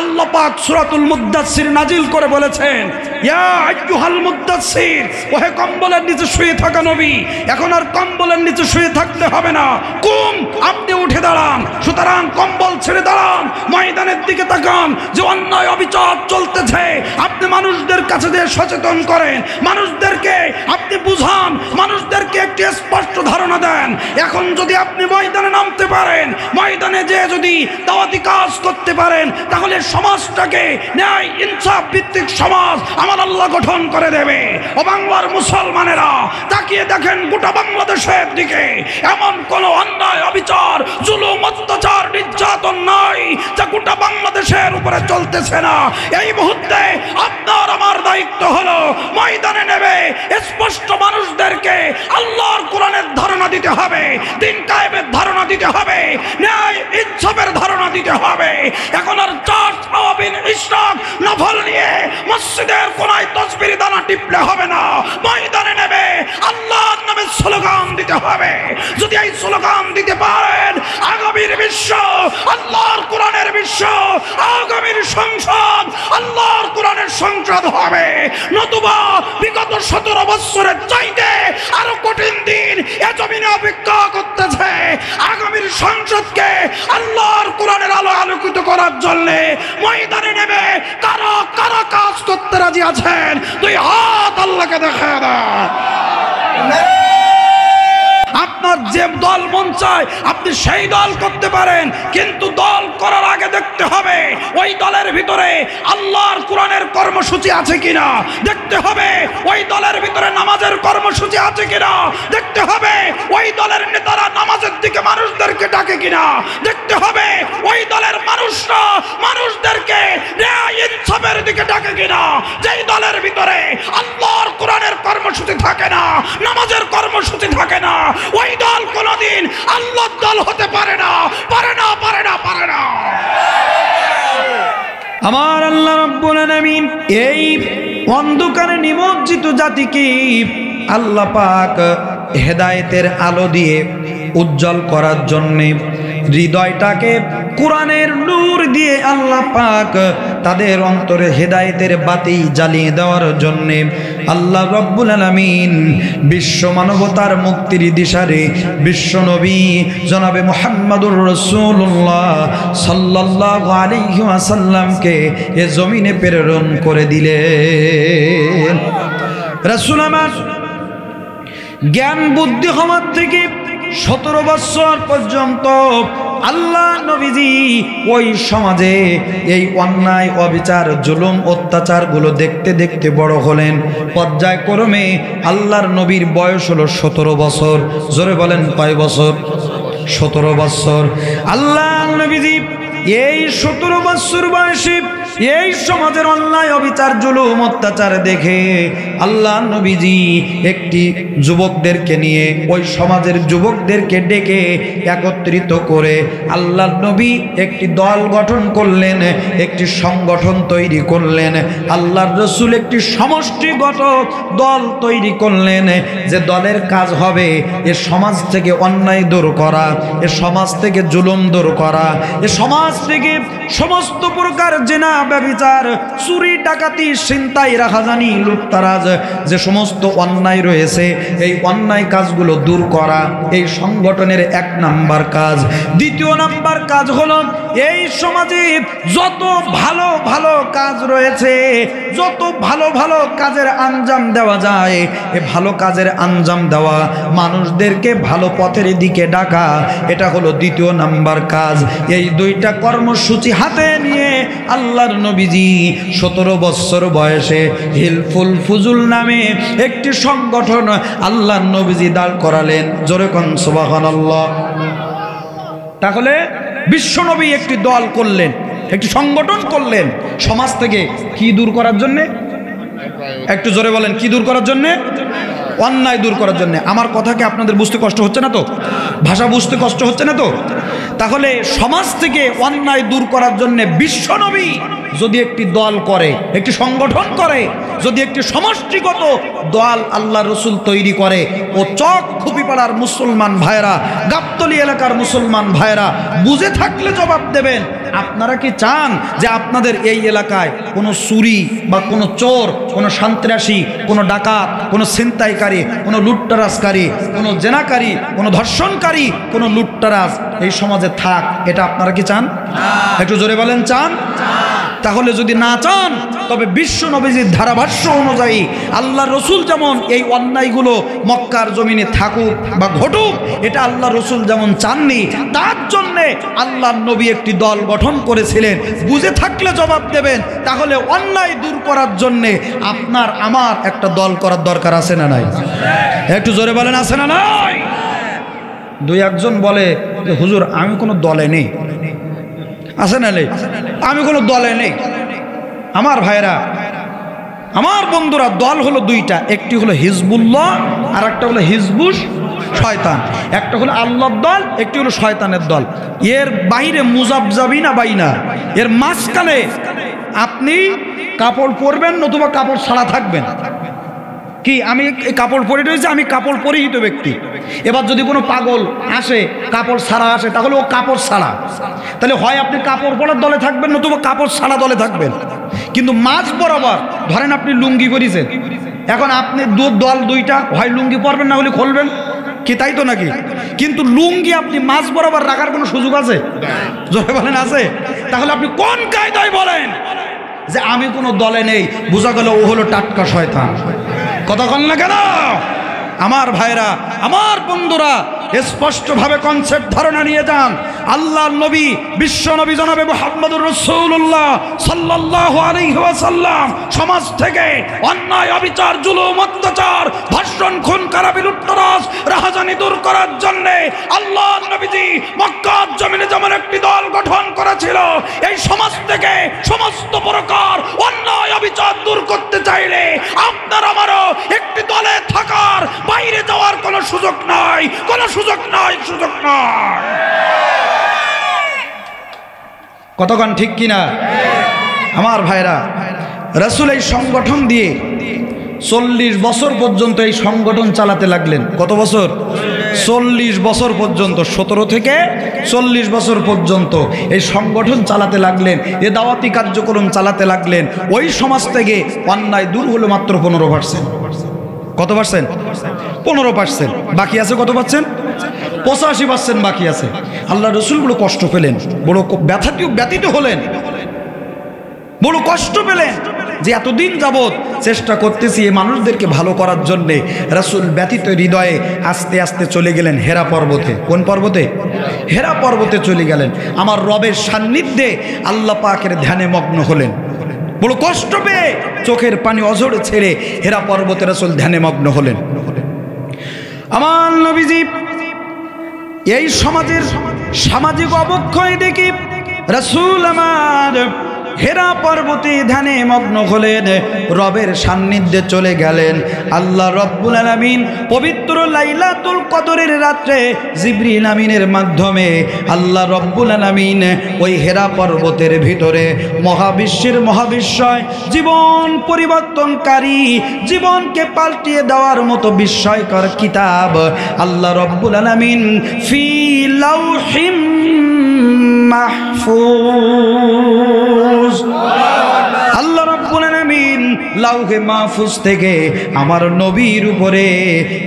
আল্লাহ পাক সূরাতুল মুদ্দাসসির নাজিল করে বলেছেন, ইয়া আইয়ুহাল মুদ্দাসসির, ওহে কম্বলের নিচে শুয়ে থাকা নবী, এখন আর কম্বলের নিচে শুয়ে থাকতে হবে না, কুম, আপনি উঠে দাঁড়ান। সুতরাং কম্বল ছেড়ে দাঁড়ান, ময়দানের দিকে তাকান, যে অন্যায় অবিচার চলতেছে আপনি মানুষদের কাছে দিয়ে সচেতন করেন, মানুষদেরকে আপনি বুঝান, মানুষদেরকে একটি স্পষ্ট ধারণা দেন। এখন যদি আপনি ময়দানে নামতে পারেন, ময়দানে যে যদি দাওয়াতি কাজ করতে পারেন, তাহলে সমাজটাকে ন্যায় ইনসাফ ভিত্তিক সমাজ আমার আল্লাহ গঠন করে দেবে। ও বাংলার মুসলমানেরা, তাকিয়ে দেখেন গোটা বাংলাদেশের দিকে এমন কোন অন্যায় অবিচার জুলুম অত্যাচার নির্যাতন নাই যা গোটা বাংলাদেশের উপরে চলতেছে না। এই মুহূর্তে আপনার আমার দায়িত্ব হলো ময়দানে নেবে স্পষ্ট মানুষদেরকে আল্লাহর কোরআনের ধারণা দিতে হবে, দিন কায়েমের ধারণা দিতে হবে, ন্যায় ইনসাফের ধারণা দিতে হবে। এখন আর চার্চ আওয়াবিন ইশরাক নফল নিয়ে মসজিদের কোনায় তাসবির দানা টিপলে হবে না, ময়দানে নেবে আল্লাহর নামে স্লোগান দিতে হবে। যদি এই স্লোগান দিতে পারেন, আগামীর বিশ্ব আল্লাহর কোরআনের বিশ্ব, আগামীর সংসদ আল্লাহর কোরআনের সংসদ হবে। নতুবা বিগত 17 বছরের চাইতে আরো কঠিন দিন এ জমিনে অপেক্ষা করতেছে। আগামীর সংসদকে আল্লাহর কোরআনের আলো আলোকিত করার জন্য ময়দানে নেবে কারা কারা কাজ করতে রাজি আছেন? দুই হাত আল্লাহকে দেখা দেন। আপনার যে দল মন চায় আপনি সেই দল করতে পারেন, কিন্তু দল করার আগে দেখতে হবে ওই দলের ভিতরে আল্লাহর কোরআনের কর্মসূচি আছে কিনা, দেখতে হবে ওই দলের ভিতরে নামাজের কর্মসূচি আছে কিনা, দেখতে হবে ওই দলের নেতারা নামাজের দিকে মানুষদেরকে ডাকে কিনা, দেখতে হবে ওই দলের মানুষরা মানুষদেরকে ন্যায় ইনসাফের দিকে ডাকে কিনা। যেই দলের ভিতরে আল্লাহর কোরআনের কর্মসূচি থাকে না, নামাজের কর্মসূচি থাকে না, ওই দল কোনদিন আল্লাহর দল হতে পারে না, পারে না, পারে না, পারে না। আমার আল্লাহ রাব্বুল আলামিন এই অন্ধকারে নিমজ্জিত জাতিকে আল্লাহ পাক হেদায়েতের আলো দিয়ে উজ্জ্বল করার জন্যে, হৃদয়টাকে কোরআনের নূর দিয়ে আল্লাহ পাক তাদের অন্তরে হেদায়েতের বাতি জ্বালিয়ে দেওয়ার জন্যে আল্লাহ রাব্বুল আলামিন বিশ্ব মানবতার মুক্তির দিশারে বিশ্ব নবী জনাবে মুহাম্মদুর রাসূলুল্লাহ সাল্লাল্লাহু আলাইহি ওয়াসাল্লামকে এ জমিনে প্রেরণ করে দিলেন। রাসূল আমার জ্ঞান বুদ্ধি হওয়ার থেকে 17 বছর পর্যন্ত আল্লাহ নবীজি ওই সমাজে এই অন্যায় অবিচার জুলুম অত্যাচারগুলো দেখতে দেখতে বড় হলেন। পর্যায়ক্রমে আল্লাহর নবীর বয়স হলো 17 বছর। জোরে বলেন কয় বছর? 17 বছর। আল্লাহ নবীজি এই 17 বছর বয়সে এই সমাজের অন্যায় অবিচার জুলুম অত্যাচার দেখে আল্লাহ নবীজি একটি যুবকদেরকে নিয়ে ওই সমাজের যুবকদেরকে ডেকে একত্রিত করে আল্লাহ নবী একটি দল গঠন করলেন, একটি সংগঠন তৈরি করলেন। আল্লাহর রাসূল একটি সমষ্টিগত দল তৈরি করলেন, যে দলের কাজ হবে এ সমাজ থেকে অন্যায় দূর করা, এ সমাজ থেকে জুলুম দূর করা, এ সমাজ থেকে সমস্ত প্রকার জিনা ব্যভিচার চুরি ডাকাতি ছিনতাই রাহাজানি লুটতারাজ যে সমস্ত অন্যায় রয়েছে এই অন্যায় কাজগুলো দূর করা এই সংগঠনের 1 নাম্বার কাজ। 2 নাম্বার কাজ হলো এই সমাজে যত ভালো ভালো কাজ রয়েছে, যত ভালো ভালো কাজের আঞ্জাম দেওয়া যায় এ ভালো কাজের আঞ্জাম দেওয়া, মানুষদেরকে ভালো পথের দিকে ডাকা, এটা হলো 2 নাম্বার কাজ। এই 2টা কর্মসূচি হাতে নিয়ে আল্লাহর নবীজি 17 বছর বয়সে হিলফুল ফুজুল নামে একটি সংগঠন আল্লাহর নবীজি দাঁড় করালেন। জোরে কোন সুবহানাল্লাহ। তাহলে বিশ্বনবী একটি দল করলেন, একটি সংগঠন করলেন সমাজ থেকে কি দূর করার জন্য? একটু জোরে বলেন, কি দূর করার জন্য? অন্যায় দূর করার জন্য। আমার কথা কি আপনাদের বুঝতে কষ্ট হচ্ছে না তো? ভাষা বুঝতে কষ্ট হচ্ছে না তো? তাহলে সমাজ থেকে অন্যায় দূর করার জন্য বিশ্বনবী যদি একটি দল করে, একটি সংগঠন করে, যদি একটি সমষ্টিগত দল আল্লাহ রসুল তৈরি করে, ও চক খুপিপাড়ার মুসলমান ভাইরা, গাবতলী এলাকার মুসলমান ভাইরা বুঝে থাকলে জবাব দেবেন। আপনারা কি চান যে আপনাদের এই এলাকায় কোনো চুরি বা কোনো চোর, কোনো সন্ত্রাসী, কোনো ডাকাত, কোনো ছিনতাইকারী, কোনো লুটতরাজকারী, কোনো জেনাকারী, কোনো ধর্ষণকারী, কোনো লুটতরাজ এই সমাজে থাক? এটা আপনারা কি চান? একটু জোরে বলেন, চান? তাহলে যদি না চান, তবে বিশ্ব নবীজির ধারাভাষ্য অনুযায়ী আল্লাহ রসুল যেমন এই অন্যায়গুলো মক্কার জমিনে থাকুক বা ঘটুক, এটা আল্লাহ রসুল যেমন চাননি, তার জন্যে আল্লাহ নবী একটি দল গঠন করেছিলেন। বুঝে থাকলে জবাব দেবেন। তাহলে অন্যায় দূর করার জন্যে আপনার আমার একটা দল করার দরকার আছে না নাই? একটু জোরে বলেন, আছে না নাই? দুই একজন বলে যে হুজুর আমি কোনো দলে নেই, আছে না নেই? আমি কোনো দলে নেই। আমার ভাইরা, আমার বন্ধুরা, দল হলো দুইটা, একটি হলো হিজবুল্লাহ আর একটা হলো হিজবুস শয়তান। একটা হলো আল্লাহর দল, একটি হলো শয়তানের দল। এর বাইরে মুজাবজাবিনা বাইনা, এর মাঝখানে আপনি কাপড় পরবেন নতুবা কাপড় ছাড়া থাকবেন। কি আমি কাপড় পরে রয়েছে, আমি কাপড় পরিহিত ব্যক্তি। এবার যদি কোনো পাগল আসে কাপড় ছাড়া আসে, তাহলে ও কাপড় ছাড়া। তাহলে হয় আপনি কাপড় পরার দলে থাকবেন নতুবা কাপড় ছাড়া দলে থাকবেন। কিন্তু মাঝ বরাবর ধরেন আপনি লুঙ্গি পরেছেন, এখন আপনি দল দুইটা, হয় লুঙ্গি পরবেন না হলে খুলবেন, কি তাই তো নাকি? কিন্তু লুঙ্গি আপনি মাঝ বরাবর রাখার কোনো সুযোগ আছে? জোরে বলেন, আছে? তাহলে আপনি কোন কায়দায় বলেন যে আমি কোনো দলে নেই? বোঝা গেল ও হলো টাটকা শয়তান। কথা বল না কেন? আমার ভাইরা, আমার বন্ধুরা, স্পষ্টভাবে কনসেপ্ট ধারণা নিয়ে যান। আল্লাহর নবী, বিশ্ব নবী জনাবে মুহাম্মদুর রাসূলুল্লাহ সাল্লাল্লাহু আলাইহি ওয়াসাল্লাম সমাজ থেকে অন্যায়, অবিচার, জুলুম, অত্যাচার, ধর্ষণ, খুন, কারাবি, লুটতরাজ, রাহাজানি দূর করার জন্য আল্লাহর নবীজি মক্কার জমিনে যেমন একটি দল গঠন করেছিল, এই সমাজ থেকে সমস্ত প্রকার অন্যায়, অবিচার দূর করতে চাইলে আপনার আমারও একটি দলে থাকার, বাইরে যাওয়ার কোনো সুযোগ নাই, কোনো সুযোগ নাই, সুযোগ নাই। কতক্ষণ ঠিক কিনা আমার ভাইরা? রাসূল এই সংগঠন দিয়ে 40 বছর পর্যন্ত এই সংগঠন চালাতে লাগলেন। কত বছর? 40 বছর পর্যন্ত, 17 থেকে 40 বছর পর্যন্ত এই সংগঠন চালাতে লাগলেন, এ দাওয়াতি কার্যক্রম চালাতে লাগলেন। ওই সমাজ থেকে অন্যায় দূর হলো মাত্র 15%। কত পার্সেন্ট? 15%। বাকি আছে কত পার্সেন্ট? 85% বাকি আছে। আল্লাহ রসুল বড় কষ্ট পেলেন, বড় ব্যথিত হলেন, বড় কষ্ট পেলেন যে এতদিন যাবৎ চেষ্টা করতেছি এই মানুষদেরকে ভালো করার জন্যে। রাসূল ব্যথিত হৃদয়ে আস্তে আস্তে চলে গেলেন হেরা পর্বতে। কোন পর্বতে? হেরা পর্বতে চলে গেলেন। আমার রবের সান্নিধ্যে আল্লাহ পাকের ধ্যানে মগ্ন হলেন। বড় কষ্ট পেয়ে চোখের পানি অঝরে ছেড়ে হেরা পর্বতে রাসূল ধ্যানে মগ্ন হলেন। আমার নবীজি এই সমাজের সামাজিক অবক্ষয় দেখি রাসূল আমার হেরা পর্বতে ধ্যানে মগ্ন হলেন, রবের সান্নিধ্যে চলে গেলেন। আল্লাহ রব্বুল আলামিন পবিত্র লাইলাতুল কদরের রাত্রে জিবরিল আমিনের মাধ্যমে আল্লাহ রব্বুল আলামিন ওই হেরা পর্বতের ভিতরে মহাবিশ্বের মহাবিস্ময়, জীবন পরিবর্তনকারী, জীবনকে পাল্টিয়ে দেওয়ার মতো বিস্ময়কর কিতাব আল্লাহ রব্বুল আলামিন ফি লাউহিম মাহফুজ, আল্লাহ রাব্বুল আলামিন লাউহে মাহফুজ থেকে আমার নবীর উপরে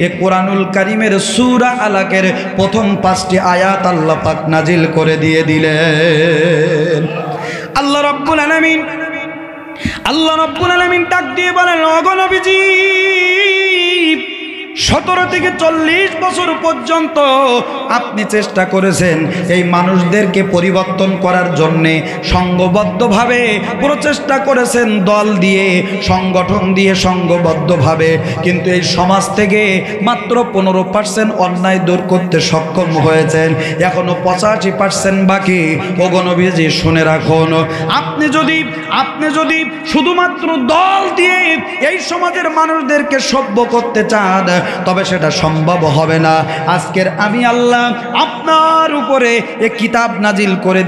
এ কোরআনুল কারীমের সূরা আলাকের প্রথম 5টি আয়াত আল্লাহ পাক নাজিল করে দিয়ে দিলেন। আল্লাহ রাব্বুল আলামিন ডাক দিয়ে বলেন, ওগো নবীজি, 17 থেকে 40 বছর পর্যন্ত আপনি চেষ্টা করেছেন এই মানুষদেরকে পরিবর্তন করার জন্যে, সংঘবদ্ধভাবে প্রচেষ্টা করেছেন, দল দিয়ে, সংগঠন দিয়ে, সংঘবদ্ধভাবে, কিন্তু এই সমাজ থেকে মাত্র 15% অন্যায় দূর করতে সক্ষম হয়েছেন। এখনো 85% বাকি। ওগো নবীজি শুনে রাখুন, আপনি যদি শুধুমাত্র দল দিয়ে এই সমাজের মানুষদেরকে সভ্য করতে চান, তবে সেটা সম্ভব হবে না। আজকের আমি আল্লাহ আপনার উপরে এ কিতাব নাজিল করে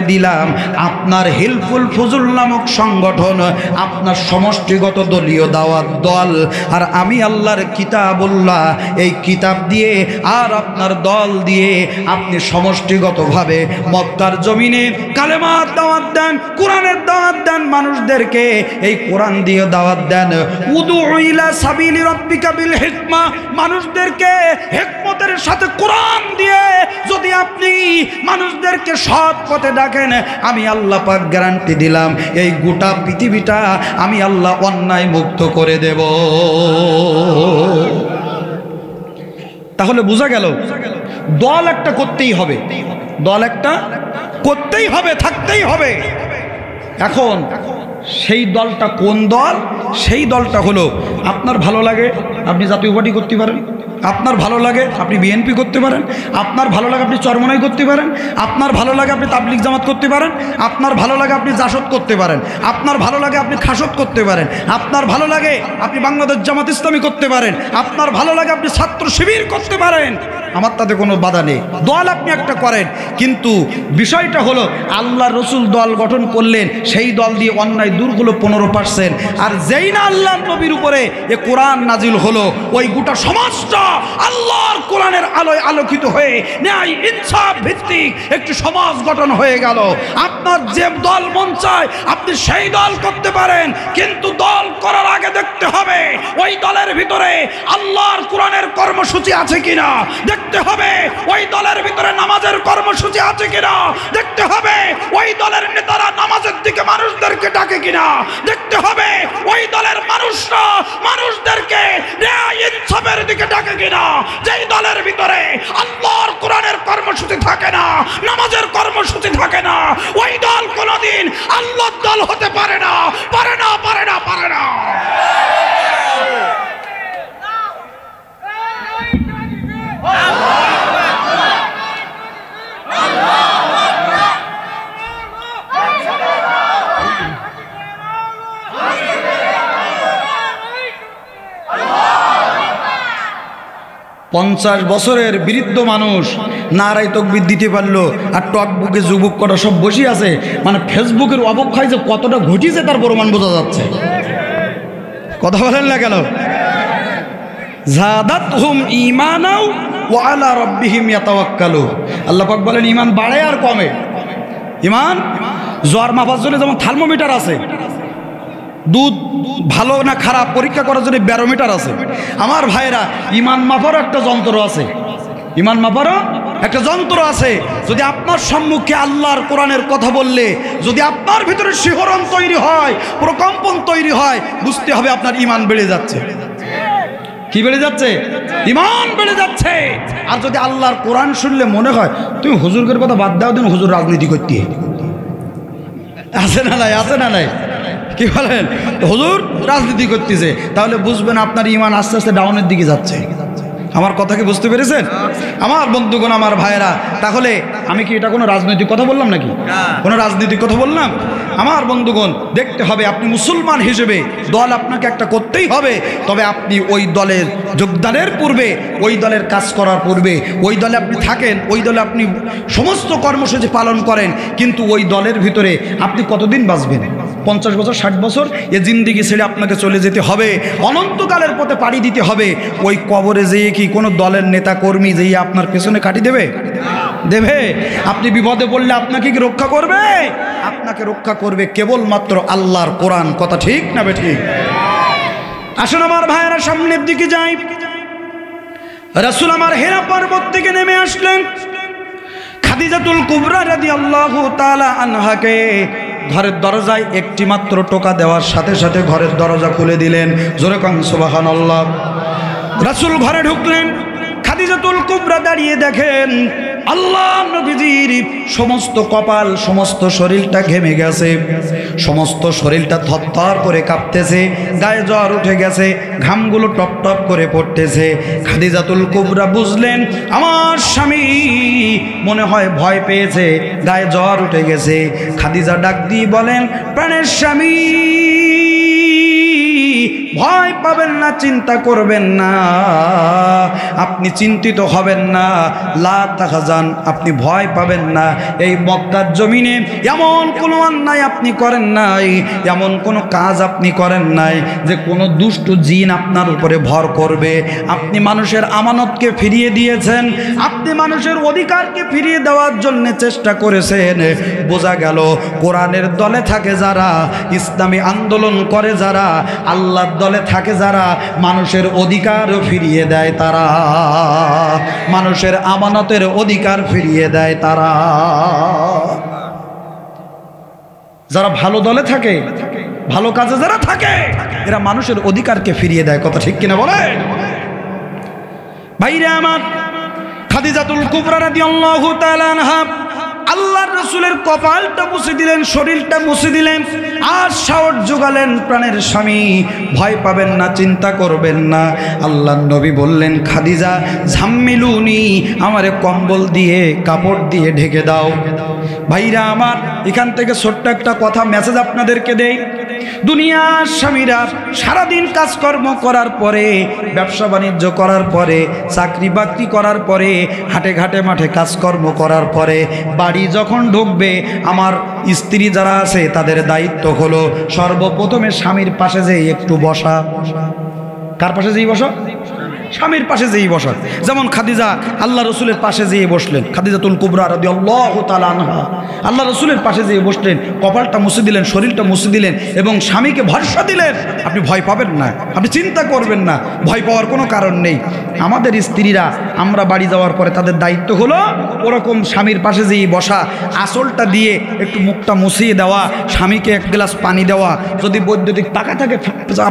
দিলাম, আপনার হিলফুল ফুজুল নামক সংগঠন, আপনার সমষ্টিগত দলীয় দাওয়াত দল, আর আমি আল্লাহর কিতাবুল্লাহ, এই কিতাব দিয়ে আর আপনার দল দিয়ে আপনি সমষ্টিগতভাবে মক্কার জমিনে কালেমার দাওয়াত দেন, কোরআনের দাওয়াত দেন মানুষদেরকে, এই কোরআন দিয়ে দাওয়াত দেন। উদু ইলা সাবিলি রাব্বিকা বিল হিকমা, মানুষদেরকে হিকমতের সাথে কোরআন দিয়ে যদি আপনি মানুষদেরকে সৎ পথে ডাকেন, আমি আল্লাহ পাক গ্যারান্টি দিলাম এই গোটা পৃথিবীটা আমি আল্লাহ অন্যায় মুক্ত করে দেব। তাহলে বোঝা গেল দল একটা করতেই হবে, থাকতেই হবে। এখন সেই দলটা কোন দল? সেই দলটা হলো আপনার ভালো লাগে আপনি জাতীয় পার্টি করতে পারেন, আপনার ভালো লাগে আপনি বিএনপি করতে পারেন, আপনার ভালো লাগে আপনি চরমনাই করতে পারেন, আপনার ভালো লাগে আপনি তাবলিগ জামাত করতে পারেন, আপনার ভালো লাগে আপনি জাসদ করতে পারেন, আপনার ভালো লাগে আপনি খাসদ করতে পারেন, আপনার ভালো লাগে আপনি বাংলাদেশ জামাত ইসলামী করতে পারেন, আপনার ভালো লাগে আপনি ছাত্র শিবির করতে পারেন, আমার তাতে কোনো বাধা নেই। দল আপনি একটা করেন, কিন্তু বিষয়টা হলো আল্লাহ রসুল দল গঠন করলেন, সেই দল দিয়ে অন্যায় দূর হলো 15%। আর যেই না আল্লাহ নবীর উপরে এ কোরআন নাজিল হলো, ওই গোটা সমাজটা আল্লাহর কোরআনের আলোয় আলোকিত হয়ে ন্যায় ইনসাফ ভিত্তিক একটি সমাজ গঠন হয়ে গেল। আপনার যে দল মন চায় আপনি সেই দল করতে পারেন, কিন্তু দল করার আগে দেখতে হবে ওই দলের ভিতরে আল্লাহর কোরআনের কর্মসূচি আছে কিনা, দেখতে হবে ওই দলের ভিতরে নামাজের কর্মসূচি আছে কিনা, দেখতে হবে ওই দলের নেতারা নামাজের দিকে মানুষদেরকে ডাকে কিনা, দেখতে হবে ওই দলের মানুষরা মানুষদেরকে ন্যায় ইনসাফের দিকে ডাকে কিনা। যেই দলের ভিতরে আল্লাহর কোরআনের কর্মসূচি থাকে না, নামাজের কর্মসূচি থাকে না, ওই দল কোনোদিন আল্লাহর দল হতে পারে না। পঞ্চাশ বছরের বৃদ্ধ মানুষ নারাই তকবির দিতে পারলো, আর টকবুকে যুবক কটা সব বসে আছে, মানে ফেসবুকের অবক্ষয় যে কতটা ঘটিছে তার প্রমাণ বোঝা যাচ্ছে। কথা বলেন না কেন? যাদাতহুম ঈমানাও ওয়া আলা রাব্বিহিম ইয়াতাওয়াক্কালু। আল্লাহ পাক বলেন ঈমান বাড়ে আর কমে। ঈমান জ্বর মাপার জন্য যেমন থার্মোমিটার আছে, দুধ ভালো না খারাপ পরীক্ষা করার জন্য ব্যারোমিটার আছে, আমার ভাইরা ঈমান মাপারও একটা যন্ত্র আছে। যদি আপনার সম্মুখে আল্লাহর কোরআনের কথা বললে যদি আপনার ভিতরে শিহরণ তৈরি হয়, প্রকম্পন তৈরি হয়, বুঝতে হবে আপনার ঈমান বেড়ে যাচ্ছে। কি বেড়ে যাচ্ছে? ঈমান বেড়ে যাচ্ছে। আর যদি আল্লাহর কোরআন শুনলে মনে হয় তুমি হুজুরের কথা বাদ দাও, দিন হুজুর রাজনীতি করতে আছে না নাই, কি বলেন? হুজুর রাজনীতি করতেছে, তাহলে বুঝবেন আপনার ঈমান আস্তে আস্তে ডাউনের দিকে যাচ্ছে। আমার কথা কি বুঝতে পেরেছেন আমার বন্ধুগণ, আমার ভাইরা? তাহলে আমি কি এটা কোনো রাজনৈতিক কথা বললাম নাকি? কোনো রাজনৈতিক কথা বললাম? আমার বন্ধুগণ, দেখতে হবে আপনি মুসলমান হিসেবে দল আপনাকে একটা করতেই হবে। তবে আপনি ওই দলের যোগদানের পূর্বে, ওই দলের কাজ করার পূর্বে, ওই দলে আপনি থাকেন, ওই দলে আপনি সমস্ত কর্মসূচি পালন করেন, কিন্তু ওই দলের ভিতরে আপনি কতদিন বাঁচবেন? 50 বছর 60 বছর এ জিন্দিগি ছেড়ে আপনাকে চলে যেতে হবে, অনন্তকালের পথে পাড়ি দিতে হবে। ওই কবরে যেয়ে কি কোনো দলের নেতা কর্মী যেয়ে আপনার পেছনে কাটি দেবে? আপনি বিপদে পড়লে আপনাকে কি রক্ষা করবে? আপনাকে রক্ষা করবে কেবলমাত্র আল্লাহর কোরআন। কথা ঠিক না বেঠিক? আসুন আমার ভাইয়েরা সামনের দিকে যাই। রাসূল আমার হেরা পর্বত থেকে নেমে আসলেন। খাদিজাতুল কুবরা রাদিয়াল্লাহু তাআলা আনহাকে ঘরের দরজায় একটি মাত্র টোকা দেওয়ার সাথে সাথে ঘরের দরজা খুলে দিলেন। জোরে কান সুবহানাল্লাহ। রাসূল ঘরে ঢুকলেন, খাদিজাতুল কুবরা দাঁড়িয়ে দেখেন আল্লাহ নবীজির সমস্ত কপাল, সমস্ত শরীরটা ঘেমে গেছে, সমস্ত শরীরটা থরথর করে কাঁপতেছে, গায়ে জ্বর উঠে গেছে, ঘামগুলো টপ টপ করে পড়তেছে। খাদিজাতুল কুবরা বুঝলেন আমার স্বামী মনে হয় ভয় পেয়েছে, গায়ে জ্বর উঠে গেছে। খাদিজা ডাক দিয়ে বলেন, প্রাণের স্বামী ভয় পাবেন না, চিন্তা করবেন না, আপনি চিন্তিত হবেন না, লা তাহজান, আপনি ভয় পাবেন না। এই মক্কার জমিনে এমন কোনো অন্যায় আপনি করেন নাই, এমন কোনো কাজ আপনি করেন নাই যে কোনো দুষ্ট জিন আপনার উপরে ভর করবে। আপনি মানুষের আমানতকে ফিরিয়ে দিয়েছেন, আপনি মানুষের অধিকারকে ফিরিয়ে দেওয়ার জন্য চেষ্টা করেছেন। বোঝা গেল কোরআনের দলে থাকে যারা, ইসলামী আন্দোলন করে যারা, আল্লাহর দলে থাকে যারা, মানুষের অধিকার ফিরিয়ে দেয় তারা, মানুষের আমানতের অধিকার ফিরিয়ে দেয় তারা। যারা ভালো দলে থাকে, ভালো কাজে যারা থাকে, এরা মানুষের অধিকারকে ফিরিয়ে দেয়। কথা ঠিক কিনা বলে ভাইরা আমার? খাদিজাতুল কুবরা রাদিয়াল্লাহু তাআলা আনহা আল্লাহর রাসূলের কপালটা মুছে দিলেন, শরীরটা মুছে দিলেন, আর সাহস জোগালেন, প্রাণের স্বামী ভয় পাবেন না, চিন্তা করবেন না। আল্লাহর নবী বললেন, খাদিজা ঝাম্মিলুনি, আমারে কম্বল দিয়ে কাপড় দিয়ে ঢেকে দাও। ভাইরা আমার, এখান থেকে ছোট্ট একটা কথা মেসেজ আপনাদেরকে দেই। দুনিয়ার স্বামীরা সারাদিন কাজকর্ম করার পরে, ব্যবসা বাণিজ্য করার পরে, চাকরি বাকরি করার পরে, হাটে ঘাটে মাঠে কাজকর্ম করার পরে বাড়ি যখন ঢুকবে, আমার স্ত্রী যারা আছে তাদের দায়িত্ব হলো সর্বপ্রথমে স্বামীর পাশে যেয়ে একটু বসা। কার পাশে যেই বসা? স্বামীর পাশে যেই বসা। যেমন খাদিজা আল্লাহ রসুলের পাশে যেয়ে বসলেন, খাদিজাতুল কুবরা রাদিয়াল্লাহু তাআলা আনহা আল্লাহ রসুলের পাশে যেয়ে বসলেন, কপালটা মুছে দিলেন, শরীরটা মুছে দিলেন এবং স্বামীকে ভরসা দিলেন, আপনি ভয় পাবেন না, আপনি চিন্তা করবেন না, ভয় পাওয়ার কোনো কারণ নেই। আমাদের স্ত্রীরা আমরা বাড়ি যাওয়ার পরে তাদের দায়িত্ব হলো ওরকম স্বামীর পাশে যেয়ে বসা, আঁচলটা দিয়ে একটু মুখটা মুছিয়ে দেওয়া, স্বামীকে এক গ্লাস পানি দেওয়া, যদি বৈদ্যুতিক পাখা থাকে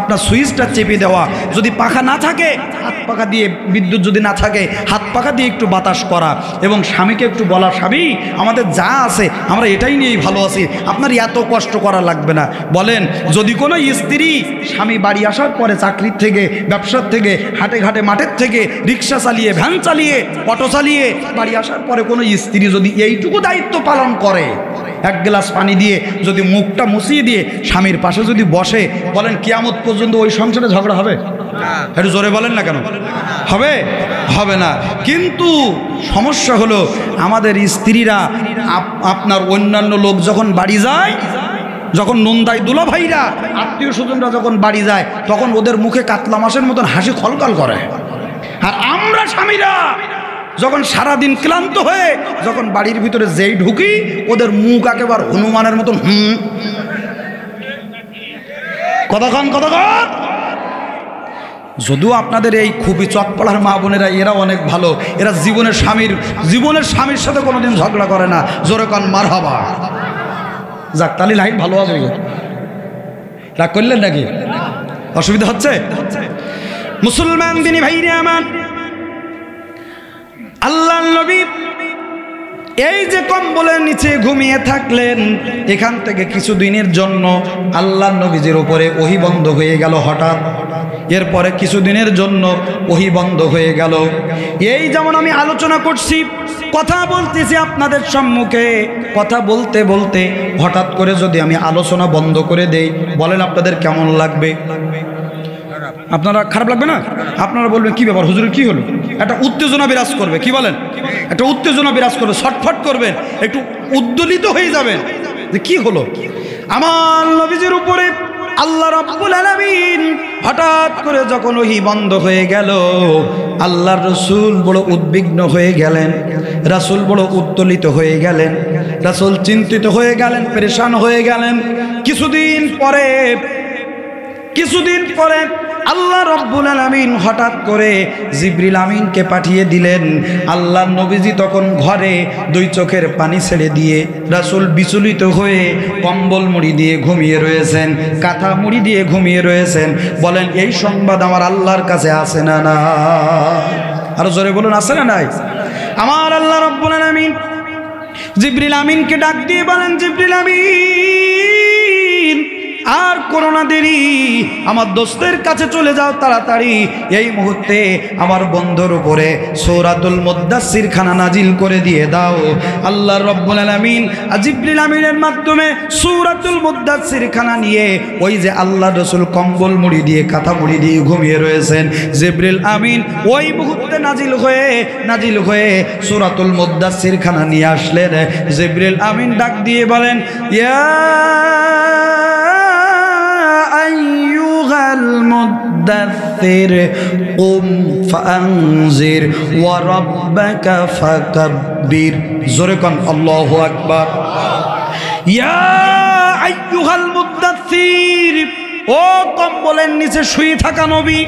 আপনার সুইচটা চেপে দেওয়া, যদি পাখা না থাকে হাত পাখা দিয়ে, বিদ্যুৎ যদি না থাকে হাত পাখা দিয়ে একটু বাতাস করা, এবং স্বামীকে একটু বলা, স্বামী আমাদের যা আছে আমরা এটাই নিয়েই ভালো আছি, আপনার এত কষ্ট করা লাগবে না। বলেন, যদি কোনো স্ত্রী স্বামী বাড়ি আসার পরে চাকরির থেকে, ব্যবসার থেকে, হাটে ঘাটে মাঠের থেকে, রিক্সা চালিয়ে, ভ্যান চালিয়ে, অটো চালিয়ে বাড়ি আসার পরে কোনো স্ত্রী যদি এইটুকু দায়িত্ব পালন করে, এক গ্লাস পানি দিয়ে যদি মুখটা মুছিয়ে দিয়ে স্বামীর পাশে যদি বসে, বলেন কিয়ামত পর্যন্ত ওই সংসারে ঝগড়া হবে? একটু জোরে বলেন না কেন? হবে? হবে না। কিন্তু সমস্যা হলো আমাদের স্ত্রীরা, আপনার অন্যান্য লোক যখন বাড়ি যায়, যখন নন্দাই দুলা ভাইরা, আত্মীয় স্বজনরা যখন বাড়ি যায়, তখন ওদের মুখে কাতলা মাছের মতন হাসি খলকাল করে। আর আমরা স্বামীরা যখন সারাদিন ক্লান্ত হয়ে যখন বাড়ির ভিতরে যেই ঢুকি, ওদের মুখ একেবারে হনুমানের মতন কতক্ষণ। যদিও আপনাদের এই খুবই চটপড়ার মা বোনেরা, এরা অনেক ভালো, এরা জীবনের স্বামীর সাথে কোনোদিন ঝগড়া করে না। জোরে কান মারহাবা। যাক, তালি লাইন ভালো হবে। রাগ করলেন নাকি? অসুবিধা হচ্ছে? মুসলমান দিনী ভাইরে আমার, আল্লাহর নবী এই যে কম্বলের নিচে ঘুমিয়ে থাকলেন, এখান থেকে কিছুদিনের জন্য আল্লাহর নবীজির উপরে ওহী বন্ধ হয়ে গেল হঠাৎ। এরপরে কিছুদিনের জন্য ওহী বন্ধ হয়ে গেল। এই যেমন আমি আলোচনা করছি, কথা বলতেছি আপনাদের সম্মুখে, কথা বলতে বলতে হঠাৎ করে যদি আমি আলোচনা বন্ধ করে দেই, বলেন আপনাদের কেমন লাগবে? আপনারা খারাপ লাগবে না? আপনারা বলবেন কি ব্যাপার হুজুর, কি হলো? একটা উত্তেজনা বিরাজ করবে। কি বলেন? একটা উত্তেজনা বিরাজ করবে, ছটফট করবেন, একটু উদ্দোলিত হয়ে যাবেন যে কি হলো। আমার নবীজির উপরে আল্লাহ রাব্বুল আলামিন হঠাৎ করে যখন ওহী বন্ধ হয়ে গেল, আল্লাহর রাসূল বড় উদ্বিগ্ন হয়ে গেলেন, রাসূল বড় উত্তোলিত হয়ে গেলেন, রাসূল চিন্তিত হয়ে গেলেন, পেরেশান হয়ে গেলেন। কিছুদিন পরে আল্লাহ রাব্বুল আলামিন হঠাৎ করে জিবরিল আমিনকে পাঠিয়ে দিলেন। আল্লাহর নবীজি তখন ঘরে দুই চোখের পানি ছেড়ে দিয়ে রাসূল বিচলিত হয়ে কম্বল মুড়ি দিয়ে ঘুমিয়ে রয়েছেন, কাঁথা মুড়ি দিয়ে ঘুমিয়ে রয়েছেন। বলেন, এই সংবাদ আমার আল্লাহর কাছে আছে না না? আরো জোরে বলুন, আছে না নাই? আমার আল্লাহ রাব্বুল আলামিন জিবরিল আমিনকে ডাক দিয়ে বলেন, জিবরিল আমিন আর করো না দেরি, আমার দোস্তের কাছে চলে যাও তাড়াতাড়ি, এই মুহূর্তে আমার বন্ধুর উপরে সূরাতুল মুদ্দাসসির খানা নাজিল করে দিয়ে দাও। আল্লাহ রাব্বুল আলামিন জিবরিল আমিনের মাধ্যমে সূরাতুল মুদ্দাসসির খানা নিয়ে ওই যে আল্লাহ রাসূল কম্বল মুড়ি দিয়ে কাঁথা মুড়ি দিয়ে ঘুমিয়ে রয়েছেন, জিবরিল আমিন ওই মুহূর্তে নাজিল হয়ে সূরাতুল মুদ্দাসসির খানা নিয়ে আসলেন। জিবরিল আমিন ডাক দিয়ে বলেন, ইয়া আইয়ুহাল মুদ্দাসসির কুম ফাআনজির ওয়া রাব্বাকা ফাকাব্বির। জোরে কোন আল্লাহু আকবার। ইয়া আইয়ুহাল মুদ্দাসসির, ও কম্বলের নিচে শুয়ে থাকা নবী,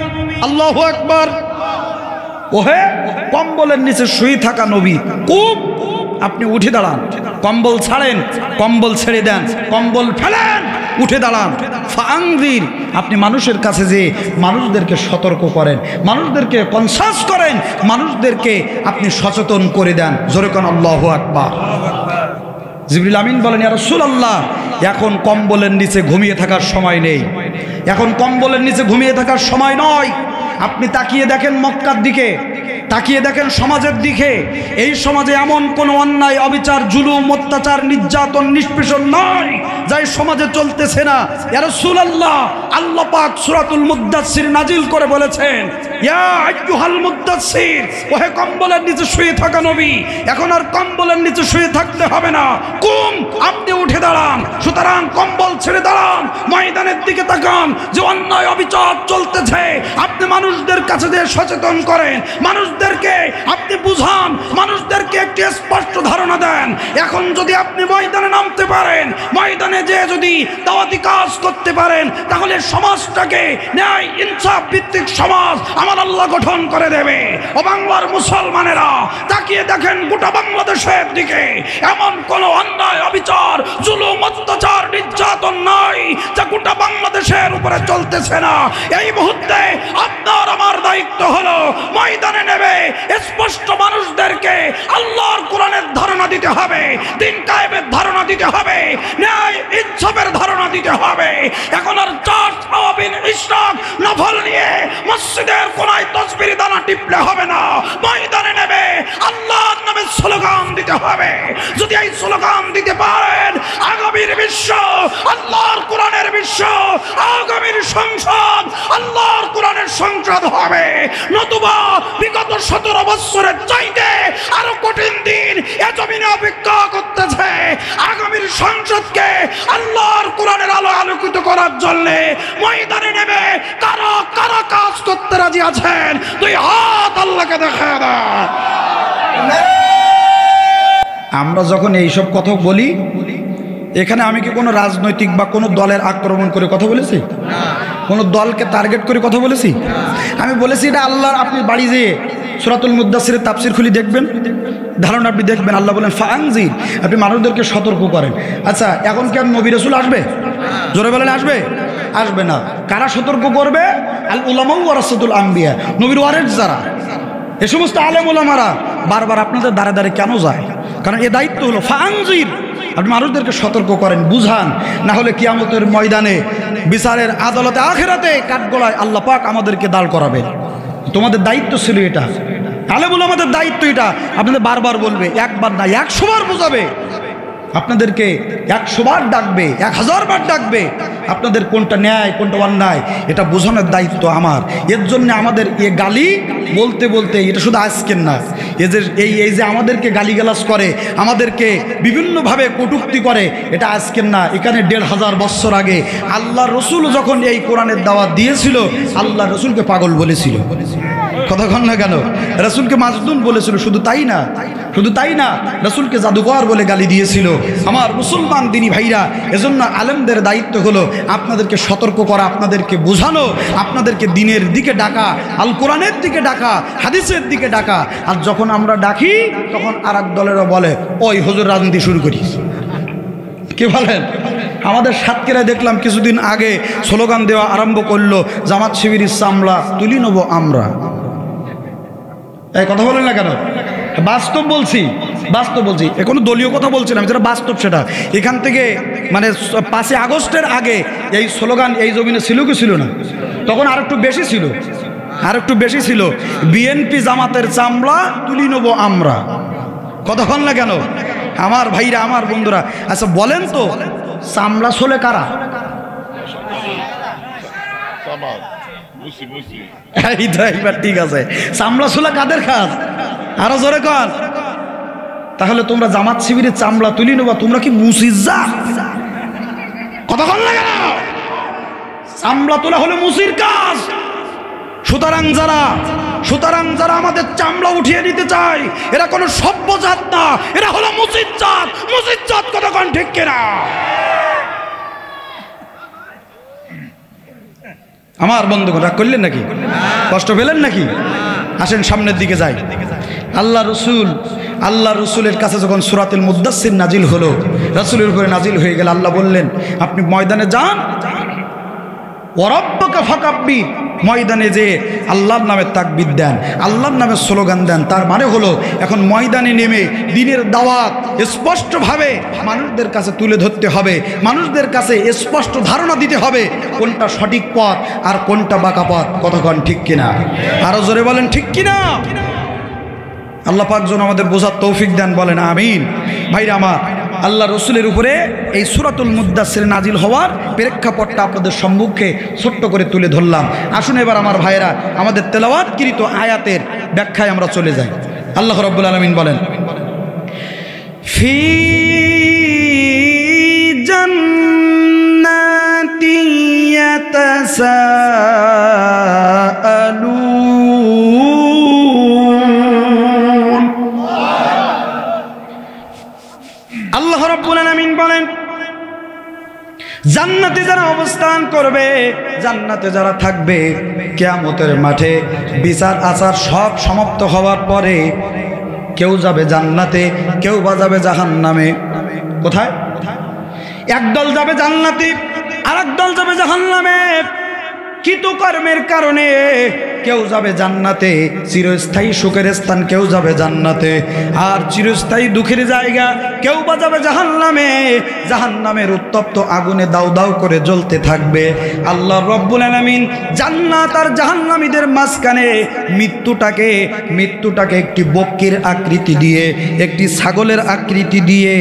আল্লাহু আকবার। ওহে কম্বলের নিচে শুয়ে থাকা নবী, কুম, আপনি উঠে দাঁড়ান, কম্বল ছাড়েন, কম্বল ছেড়ে দেন, কম্বল ফেলেন, উঠে দাঁড়ান। ফাআনজির, আপনি মানুষের কাছে যে মানুষদেরকে সতর্ক করেন, মানুষদেরকে কনসাস করেন, মানুষদেরকে আপনি সচেতন করে দেন। জোরে কোন আল্লাহু আকবার। জিবরিল আমিন বলেন, ইয়া রাসূলুল্লাহ, এখন কম্বলের নিচে ঘুমিয়ে থাকার সময় নেই, এখন কম্বলের নিচে ঘুমিয়ে থাকার সময় নয়। আপনি তাকিয়ে দেখেন মক্কার দিকে, তাকিয়ে দেখেন সমাজের দিকে। এই সমাজে এমন কোনো অন্যায়, অবিচার, জুলুম, অত্যাচার, নির্যাতন, নিষ্পেষণ নয় যাই সমাজে চলতেছে না। ইয়া রাসূলুল্লাহ, আল্লাহ পাক সূরাতুল মুদ্দাসসির নাজিল করে বলেছেন, ইয়া আইয়ুহাল মুদ্দাসসির, ওহে কম্বলের নিচে শুয়ে থাকা নবী, এখন আর কম্বলের নিচে শুয়ে থাকতে হবে না, কুম, আপনি উঠে দাঁড়ান। সুতরাং কম্বল ছেড়ে দাঁড়ান, ময়দানের দিকে তাকান, যে অন্যায় অবিচার চলতেছে আপনি মানুষদের কাছে দিয়ে সচেতন করেন, মানুষদেরকে আপনি বুঝান, মানুষদেরকে একটি স্পষ্ট ধারণা দেন। এখন যদি আপনি ময়দানে নামতে পারেন, ময়দানে যে যদি দাওয়াতি কাজ করতে পারেন, তাহলে সমাজটাকে ন্যায় ইনসাফ ভিত্তিক সমাজ আমার আল্লাহ গঠন করে দেবে। ও বাংলার মুসলমানেরা, তাকিয়ে দেখেন গোটা বাংলাদেশের দিকে এমন কোন অন্যায়, অবিচার, জুলুম, অত্যাচার, নির্যাতন নাই যা গোটা বাংলাদেশের উপরে চলতেছে না। এই মুহূর্তে আপনার আমার দায়িত্ব হলো ময়দানে নেবে স্পষ্ট মানুষদেরকে আল্লাহর কোরআনের ধারণা দিতে হবে, দিন কায়েমের ধারণা দিতে হবে, ন্যায় ইনসাফের ধারণা দিতে হবে। এখন আর চার্চ, আওয়াবিন, ইশরাক, নফল নিয়ে মসজিদের কোনায় তাসবির দানা টিপলে হবে না। ময়দানে নেবে আল্লাহর নামে স্লোগান দিতে হবে। যদি এই স্লোগান দিতে পারেন, আগামীর বিশ্ব আল্লাহর কোরআনের বিশ্ব, আগামীর সংসদ আল্লাহর কোরআনের সংসদ হবে। নতুবা বিগত 17 বছরের চাইতে আরো কঠিন দিন এ জমিনে অপেক্ষা করতেছে। আগামীর সংসদকে আল্লাহর কোরআনের আলো আলোকিত করার জন্য ময়দানে নেবে কারা কারা কাজ করতে রাজি আছেন? দুই হাত আল্লাহকে দেখা দেন। আমরা যখন এইসব কথা বলি, এখানে আমি কি কোনো রাজনৈতিক বা কোনো দলের আক্রমণ করে কথা বলেছি? কোনো দলকে টার্গেট করে কথা বলেছি? আমি বলেছি এটা আল্লাহর, আপনি বাড়ি যেয়ে সূরাতুল মুদ্দাসসিরের তাফসীর খুলে দেখবেন, ধারণা আপনি দেখবেন। আল্লাহ বলেন ফাআনজির, আপনি মানুষদেরকে সতর্ক করেন। আচ্ছা, এখন কি আর নবী রাসূল আসবে? জোরে বলেন, আসবে? আসবে না। কারা সতর্ক করবে? আল উলামা ওয়ারাসাতুল আম্বিয়া, নবীর ওয়ারিস যারা, এ সমস্ত আলেম ওলামারা বারবার আপনাদের দ্বারে দ্বারে কেন যায়? কারণ এ দায়িত্ব হলো ফাআনজির, আপনি মানুষদেরকে সতর্ক করেন, বুঝান, না হলে কিয়ামতের ময়দানে, বিচারের আদালতে, আখিরাতে কাঠগড়ায় আল্লাহ পাক আমাদেরকে দাঁড় করাবেন। তোমাদের দায়িত্ব ছিল এটা, আলেমুল আমাদের দায়িত্ব এটা। আপনাদের বারবার বলবে, একবার না 100 বার বোঝাবে, আপনাদেরকে 100 বার ডাকবে, 1000 বার ডাকবে। আপনাদের কোনটা ন্যায়, কোনটা অন্যায়, এটা বোঝানোর দায়িত্ব আমার। এর জন্য আমাদের এ গালি বলতে বলতে, এটা শুধু আজকের না, এই যে আমাদেরকে গালিগালাজ করে, আমাদেরকে বিভিন্নভাবে কটূক্তি করে, এটা আজকের না। এখানে 1500 বছর আগে আল্লাহ রসুল যখন এই কোরআনের দাওয়াত দিয়েছিল, আল্লাহ রসুলকে পাগল বলেছিল। কথা কন না কেন? রসুলকে মাজনুন বলেছিল। শুধু তাই না, শুধু তাই না, রসুলকে জাদুকর বলে গালি দিয়েছিল। আমার মুসলমান দিনী ভাইরা, এজন্য আলেমদের দায়িত্ব হলো আপনাদেরকে সতর্ক করা, আপনাদেরকে বোঝানো, আপনাদেরকে দিনের দিকে ডাকা, আল কোরআনের দিকে ডাকা, হাদিসের দিকে ডাকা। আর যখন আমরা ডাকি, তখন আর এক দলেরও বলে, ওই হুজুর রাজনীতি শুরু করি। কি বলেন? আমাদের সাতক্ষীরায় দেখলাম কিছুদিন আগে স্লোগান দেওয়া আরম্ভ করলো, জামাত শিবিরের চামড়া তুলি নেব আমরা। এই কথা বলেন না কেন? বাস্তব বলছি, বাস্তব বলছি, কোনো দলীয় কথা বলছি না, আমি যেটা বাস্তব সেটা। এখান থেকে মানে 5ই আগস্টের আগে এই স্লোগান এই জমিনে ছিল কি ছিল না? তখন আর একটু বেশি ছিল, আর একটু বেশি ছিল, বিএনপি জামাতের চামড়া তুলি নেব আমরা। কতক্ষণ না কেন আমার ভাইরা, আমার বন্ধুরা? আচ্ছা বলেন তো, চামড়া ছোলে কারা? এইবার ঠিক আছে, চামড়া ছোলা কাদের কাজ? আরো জোরে কর। তাহলে তোমরা জামাত শিবিরের চামড়া তুলি নেবা, তোমরা কি মুসিজা? কতক্ষণ লাগে না? চামড়া তোলা হলো মুসির কাজ। সুতরাং যারা আমাদের চামড়া উঠিয়ে নিতে চায়, এরা কোনো সভ্য জাত না, এরা হলো মুসির জাত। মুসির জাত কতক্ষণ ঠিক কিনা? আমার বন্ধুগণ রাগ করলেন নাকি? কষ্ট পেলেন নাকি? আসেন সামনের দিকে যাই। আল্লাহ রসুলের কাছে যখন সূরাতুল মুদ্দাসসির নাজিল হলো, রাসূলের উপরে নাজিল হয়ে গেল, আল্লাহ বললেন আপনি ময়দানে যান, ওয়ারাব্বাকা ফাকাব্বির, ময়দানে যে আল্লাহর নামে তাকবীর দেন, আল্লাহর নামে স্লোগান দেন। তার মানে হলো এখন ময়দানে নেমে দিনের দাওয়াত স্পষ্টভাবে মানুষদের কাছে তুলে ধরতে হবে, মানুষদের কাছে স্পষ্ট ধারণা দিতে হবে কোনটা সঠিক পথ আর কোনটা বাঁকা পথ। কতক্ষণ ঠিক কিনা? আরো জোরে বলেন ঠিক কিনা? আল্লাহ পাক যেন আমাদের বোঝার তৌফিক দেন, বলেন আমিন। ভাইরা আমার, আল্লাহ রসুলের উপরে এই সূরাতুল মুদ্দাসসির নাজিল হওয়ার প্রেক্ষাপটটা আপনাদের সম্মুখে ছোট্ট করে তুলে ধরলাম। আসুন এবার আমার ভাইরা আমাদের তেলাওয়াতকৃত আয়াতের ব্যাখ্যায় আমরা চলে যাই। আল্লাহ রাব্বুল আলামিন বলেন, ফি জান্নাতি ইয়াতাসাআলুন। আল্লাহ রাব্বুল আলামিন বলেন, জান্নাতে যারা অবস্থান করবে, জান্নাতে যারা থাকবে, কিয়ামতের মাঠে বিচার আচার সব সমাপ্ত হওয়ার পরে কেউ যাবে জান্নাতে, কেউ বা যাবে জাহান্নামে। কোথায়? একদল যাবে জান্নাতে, আরেক দল যাবে জাহান্নামে। কৃতকর্মের কারণে কেউ যাবে জান্নাতে, চিরস্থায়ী সুখের স্থান কেউ যাবে জান্নাতে, আর চিরস্থায়ী দুঃখের জায়গা কেউ বা যাবে জাহান্নামে। জাহান্নামের উত্তপ্ত আগুনে দাউ দাউ করে জ্বলতে থাকবে। আল্লাহ রব্বুল আলামিন জান্নাত আর জাহান্নামীদের মাঝখানে মৃত্যুটাকে একটি বক্কির আকৃতি দিয়ে, একটি ছাগলের আকৃতি দিয়ে,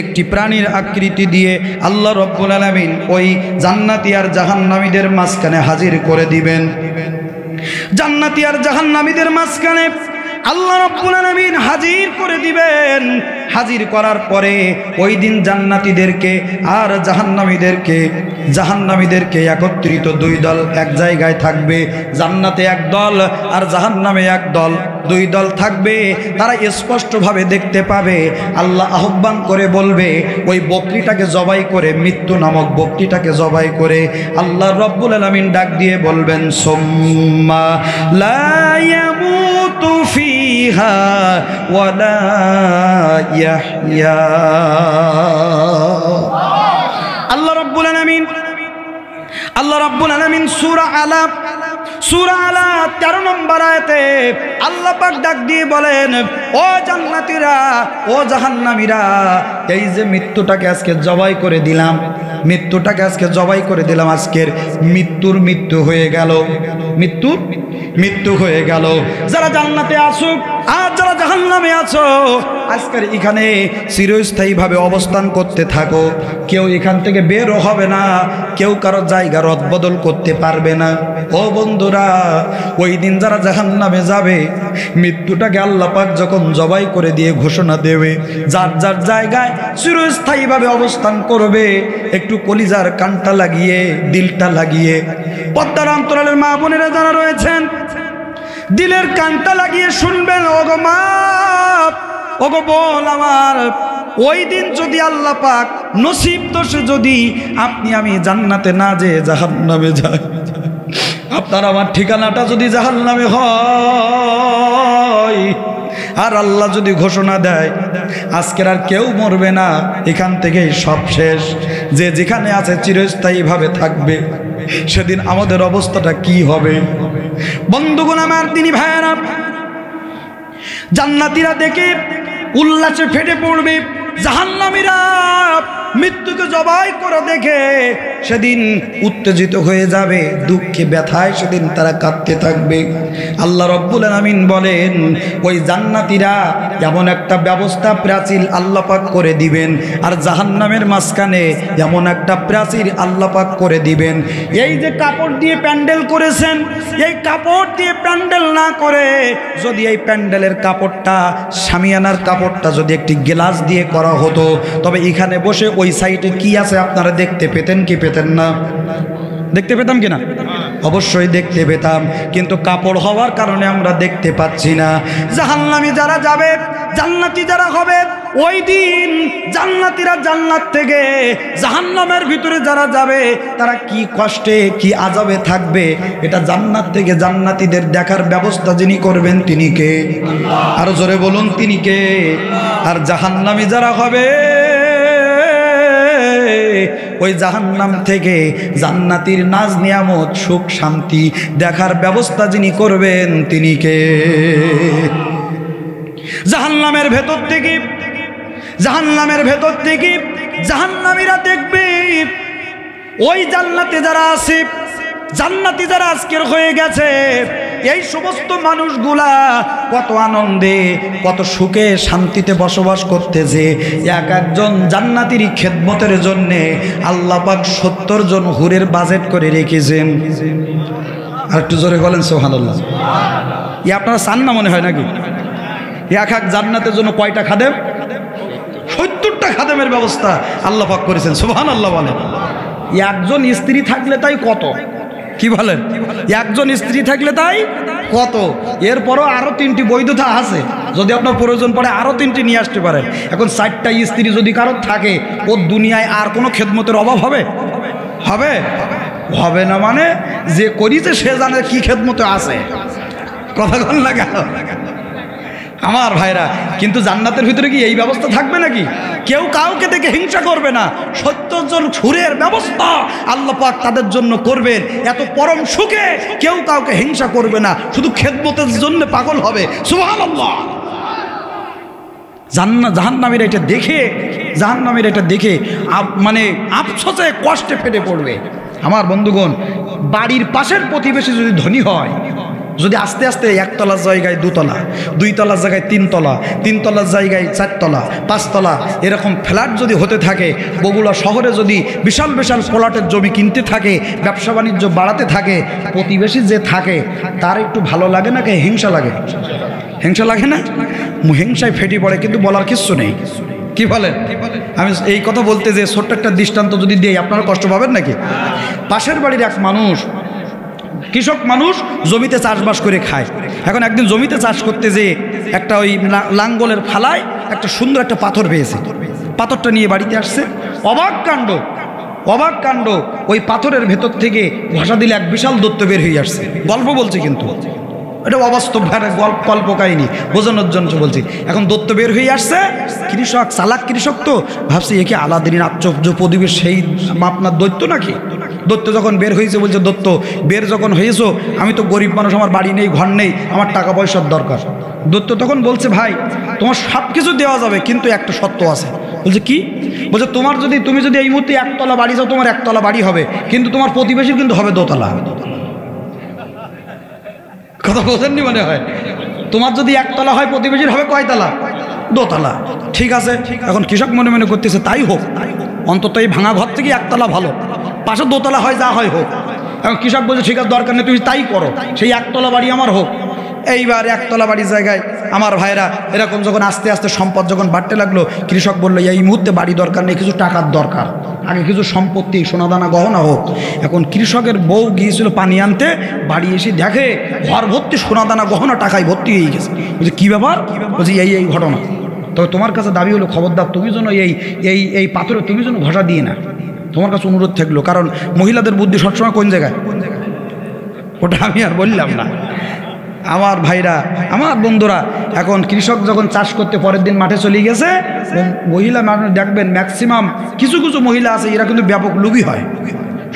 একটি প্রাণীর আকৃতি দিয়ে আল্লাহ রব্বুল আলামিন ওই জান্নাতি আর জাহান্নামীদের মাঝখানে হাজির করে দিবেন। জান্নাতি আর জাহান্নামীদের মাঝখানে আল্লাহ রাব্বুল আলামিন হাজির করে দিবেন। হাজির করার পরে ওই দিন জান্নাতীদেরকে আর জাহান্নামীদেরকে একত্রিত দুই দল এক জায়গায় থাকবে। জান্নাতে এক দল আর জাহান্নামে এক দল, দুই দল থাকবে। তারা স্পষ্টভাবে দেখতে পাবে। আল্লাহ আহ্বান করে বলবে, ওই বকরিটাকে জবাই করে, মৃত্যু নামক বকরিটাকে জবাই করে আল্লাহ রাব্বুল আলামিন ডাক দিয়ে বলবেন, সুম্মা লা ইয়ামুতু ফিহা ওয়ালা ইয়াহইয়া। আল্লাহ রাব্বুল আলামিন সূরা আলা 13 নম্বর আয়াতে আল্লাহ পাক ডাক দিয়ে বলেন, ও জান্নাতীরা, ও জাহান্নামীরা, এই যে মৃত্যুটাকে আজকে জবাই করে দিলাম, আজকের মৃত্যু হয়ে গেল, মৃত্যু হয়ে গেল। যারা জান্নাতে আসুক আর যারা জাহান্নামে আছো, আজকের এখানে চিরস্থায়ীভাবে অবস্থান করতে থাকো। কেউ এখান থেকে বেরও হবে না, কেউ কারো জায়গা রদবদল করতে পারবে না। ও বন্ধুরা, ওই দিন যারা জাহান্নামে যাবে, মৃত্যুটাকে আল্লাহ পাক যখন জবাই করে দিয়ে ঘোষণা দেবে, যার যার জায়গায় চিরস্থায়ীভাবে অবস্থান করবে। একটু কলিজার কানটা লাগিয়ে, দিলটা লাগিয়ে, পদ্মার অন্তরালের মা বোনেরা যারা রয়েছেন, দিলের কানটা লাগিয়ে শুনবেন। ওগো মা, ওগো বোন আমার, ওই দিন যদি আল্লাহ পাক নসিব দোষে যদি আপনি আমি জান্নাতে না যেয়ে জাহান্নামে যাই, আপনার আমার ঠিকানাটা যদি জাহান্নামে হয়, আর আল্লাহ যদি ঘোষণা দেয় আজকের আর কেউ মরবে না, এখান থেকেই সব শেষ, যে যেখানে আছে চিরস্থায়ীভাবে থাকবে, সেদিন আমাদের অবস্থাটা কি হবে? বন্ধুগণ আমার, তিনি ভাইয়েরা, জান্নাতীরা দেখে উল্লাসে ফেটে পড়বে, জাহান্নামীরা মৃত্যুকে জবাই করে দেখে সেদিন উত্তেজিত হয়ে যাবে, দুঃখে ব্যথায় সেদিন তারা কাঁদতে থাকবে। আল্লাহ রাব্বুল আলামিন বলেন ওই জান্নাতীরা এমন একটা ব্যবস্থা প্রাচীর আল্লাহ পাক করে দিবেন, আর জাহান্নামের মাঝখানে এমন একটা প্রাচীর আল্লাহ পাক করে দিবেন। এই যে কাপড় দিয়ে প্যান্ডেল করেছেন, এই কাপড় দিয়ে প্যান্ডেল না করে যদি এই প্যান্ডেলের কাপড়টা, শামিয়ানার কাপড়টা যদি একটি গ্লাস দিয়ে করা হতো, তবে এখানে বসে ওই সাইডে কি আছে আপনারা দেখতে পেতেন কি পেতেন না? দেখতে পেতাম কিনা? অবশ্যই দেখতে পেতাম, কিন্তু কাপড় হওয়ার কারণে আমরা দেখতে পাচ্ছি না। জাহান্নামী যারা যাবে, জান্নাতি যারা হবে, ওই দিন জান্নাতীরা জান্নাত থেকে জাহান্নামের ভিতরে যারা যাবে তারা কি কষ্টে কি আযাবে থাকবে, এটা জান্নাত থেকে জান্নাতীদের দেখার ব্যবস্থা যিনি করবেন তিনি কে? আরো জোরে বলুন তিনি কে? আর জাহান্নামী যারা হবে ওই জাহান্নাম থেকে জান্নাতীর নাজ নিয়ামত সুখ শান্তি দেখার ব্যবস্থা যিনি করবেন তিনি কে? জাহান্নামের ভেতর থেকে জাহান্নামীরা দেখবে ওই জান্নাতে যারা আছে, জান্নাতি যারা আজকের হয়ে গেছে, এই সমস্ত মানুষগুলা কত আনন্দে কত সুখে শান্তিতে বসবাস করতেছে। এক একজন জান্নাতির খেদমতের জন্য আল্লাহ পাক 70 জন হুরের বাজেট করে রেখেছেন। আর একটু জোরে বলেন সুবহানাল্লাহ। আপনারা চান না মনে হয় নাকি? এক এক জান্নাতের জন্য কয়টা খাদেম? 70টা খাদেমের ব্যবস্থা আল্লাহ পাক করেছেন। সুবহানাল্লাহ বলেন। একজন স্ত্রী থাকলে তাই কত, কি বলেন? একজন স্ত্রী থাকলে তাই কত? এরপরও আরো 3টি বৈধতা আছে, যদি আপনার প্রয়োজন পড়ে আরো 3টি নিয়ে আসতে পারেন। এখন 4টা স্ত্রী যদি কারোর থাকে, ও দুনিয়ায় আর কোনো খেদমতের অভাব হবে? হবে হবে না। মানে যে করিছে সে জানে কি খেদমতে আছে। কথা বল না কেন আমার ভাইরা? কিন্তু জান্নাতের ভিতরে কি এই ব্যবস্থা থাকবে নাকি? কেউ কাউকে দেখে হিংসা করবে না। 70 জন হুরের ব্যবস্থা আল্লাহ পাক তাদের জন্য করবেন। এত পরম সুখে কেউ কাউকে হিংসা করবে না, শুধু খেদমতের জন্য পাগল হবে। সুবহানাল্লাহ। জাহান্নামীরা এটা দেখে মানে আফসোসে কষ্টে ফেটে পড়বে। আমার বন্ধুগণ, বাড়ির পাশের প্রতিবেশী যদি ধনী হয়, যদি আস্তে আস্তে 1 তলার জায়গায় 2 তলা, 2 তলার জায়গায় 3 তলা, 3 তলার জায়গায় 4 তলা, 5 তলা এরকম ফ্ল্যাট যদি হতে থাকে, বগুড়া শহরে যদি বিশাল বিশাল প্লটের জমি কিনতে থাকে, ব্যবসা বাণিজ্য বাড়াতে থাকে, প্রতিবেশী যে থাকে তার একটু ভালো লাগে না? হিংসা লাগে? হিংসা লাগে না? হিংসায় ফেটে পড়ে, কিন্তু বলার কিচ্ছু নেই। কি বলেন? আমি এই কথা বলতে যে ছোট্ট একটা দৃষ্টান্ত যদি দিই, আপনারা কষ্ট পাবেন নাকি? পাশের বাড়ির এক মানুষ, কৃষক মানুষ, জমিতে চাষবাস করে খায়। এখন একদিন জমিতে চাষ করতে যে একটা ওই লাঙ্গলের ফালায় একটা সুন্দর একটা পাথর পেয়েছে। পাথরটা নিয়ে বাড়িতে আসছে। অবাক কাণ্ড, ওই পাথরের ভেতর থেকে ঘষা দিলে এক বিশাল দৈত্য বের হয়ে আসছে। গল্প বলছে, কিন্তু এটা অবাস্তব কল্প কাহিনী, বোঝানোর জন্য বলছি। এখন দৈত্য বের হয়ে আসছে, কৃষক চালাক কৃষক তো ভাবছি একে আলাদিনের আশ্চর্য পরিবেশ, সেই আপনার দৈত্য নাকি? দৈত্য যখন বের হয়েছে বলছে, দৈত্য বের যখন হয়েছো, আমি তো গরিব মানুষ, আমার বাড়ি নেই, ঘর নেই, আমার টাকা পয়সার দরকার। দৈত্য তখন বলছে, ভাই তোমার সব কিছু দেওয়া যাবে, কিন্তু একটা শর্ত আছে। বলছে কি? বলছে তুমি যদি এই মুহূর্তে 1 তলা বাড়ি যাও, তোমার 1 তলা বাড়ি হবে, কিন্তু তোমার প্রতিবেশীর কিন্তু হবে 2 তলা। কথা বোঝেননি মনে হয়? তোমার যদি 1 তলা হয়, প্রতিবেশীর হবে কয় তলা? 2 তলা। ঠিক আছে। এখন কৃষক মনে মনে করতেছে তাই হোক, অন্তত এই ভাঙা ঘর থেকে 1 তলা ভালো, পাশে 2 তলা হয়, যা হয় হোক। এখন কৃষক বলছে ঠিক আছে, দরকার নেই, তুমি তাই করো, সেই 1 তলা বাড়ি আমার হোক। এইবার 1 তলা বাড়ির জায়গায় আমার ভাইরা এরকম যখন আস্তে আস্তে সম্পদ যখন বাড়তে লাগলো, কৃষক বললো এই মুহূর্তে বাড়ি দরকার নেই, কিছু টাকার দরকার, আগে কিছু সম্পত্তি সোনাদানা গহনা হোক। এখন কৃষকের বউ গিয়েছিল পানি আনতে, বাড়ি এসে দেখে ঘর ভর্তি সোনাদানা গহনা টাকায় ভর্তি হয়ে গেছে। বলছে কি ব্যাপার? বলছি এই ঘটনা। তবে তোমার কাছে দাবি হলো, খবরদার তুমি যেন এই পাথরে তুমি যেন ঘষা দিয়ে না, তোমার কাছে অনুরোধ থাকলো। কারণ মহিলাদের বুদ্ধি সবসময় কোন জায়গায়, ওটা আমি আর বললাম না। আমার ভাইরা, আমার বন্ধুরা, এখন কৃষক যখন চাষ করতে পরের দিন মাঠে চলে গেছে, মহিলা মানুষ দেখবেন ম্যাক্সিমাম কিছু কিছু মহিলা আছে, এরা কিন্তু ব্যাপক লোভী হয়।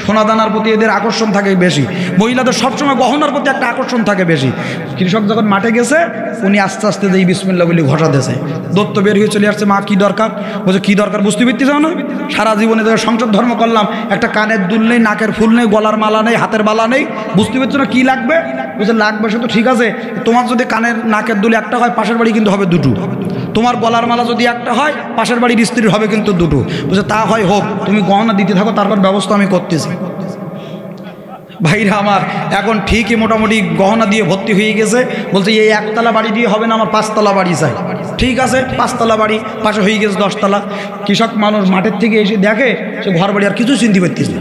সোনাদানার প্রতি এদের আকর্ষণ থাকে বেশি, মহিলাদের সবসময় গহনার প্রতি একটা আকর্ষণ থাকে বেশি। কৃষক যখন মাঠে গেছে উনি আস্তে আস্তে যেই বিসমিল্লাহ বলি ঘষা দিয়েছে, দত্ত বের হয়ে চলে আসছে, মা কি দরকার? বলছে কি দরকার বুঝতে পারতে যাও না, সারা জীবনে সংসার ধর্ম করলাম, একটা কানের দুল নেই, নাকের ফুল নেই, গলার মালা নেই, হাতের বালা নেই, বুঝতে পারছো না কি লাগবে? বলছে লাগবে সে তো ঠিক আছে, তোমার যদি কানের নাকের দুল একটা হয় পাশের বাড়ি কিন্তু হবে দুটো, তোমার গলার মালা যদি একটা হয় পাশের বাড়ির স্ত্রীর হবে কিন্তু দুটো। বলছে তা হয় হোক, তুমি গহনা দিতে থাকো, তারপর ব্যবস্থা আমি করতেছি। ভাইরা আমার এখন ঠিকই মোটামুটি গহনা দিয়ে ভর্তি হয়ে গেছে। বলছে এই একতলা বাড়ি দিয়ে হবে না, আমার 5 তলা বাড়ি চাই। ঠিক আছে 5 তলা বাড়ি, পাশে হয়ে গেছে 10 তলা। কৃষক মানুষ মাঠের থেকে এসে দেখে সে ঘর বাড়ি আর কিছু চিনতে পারতিস না,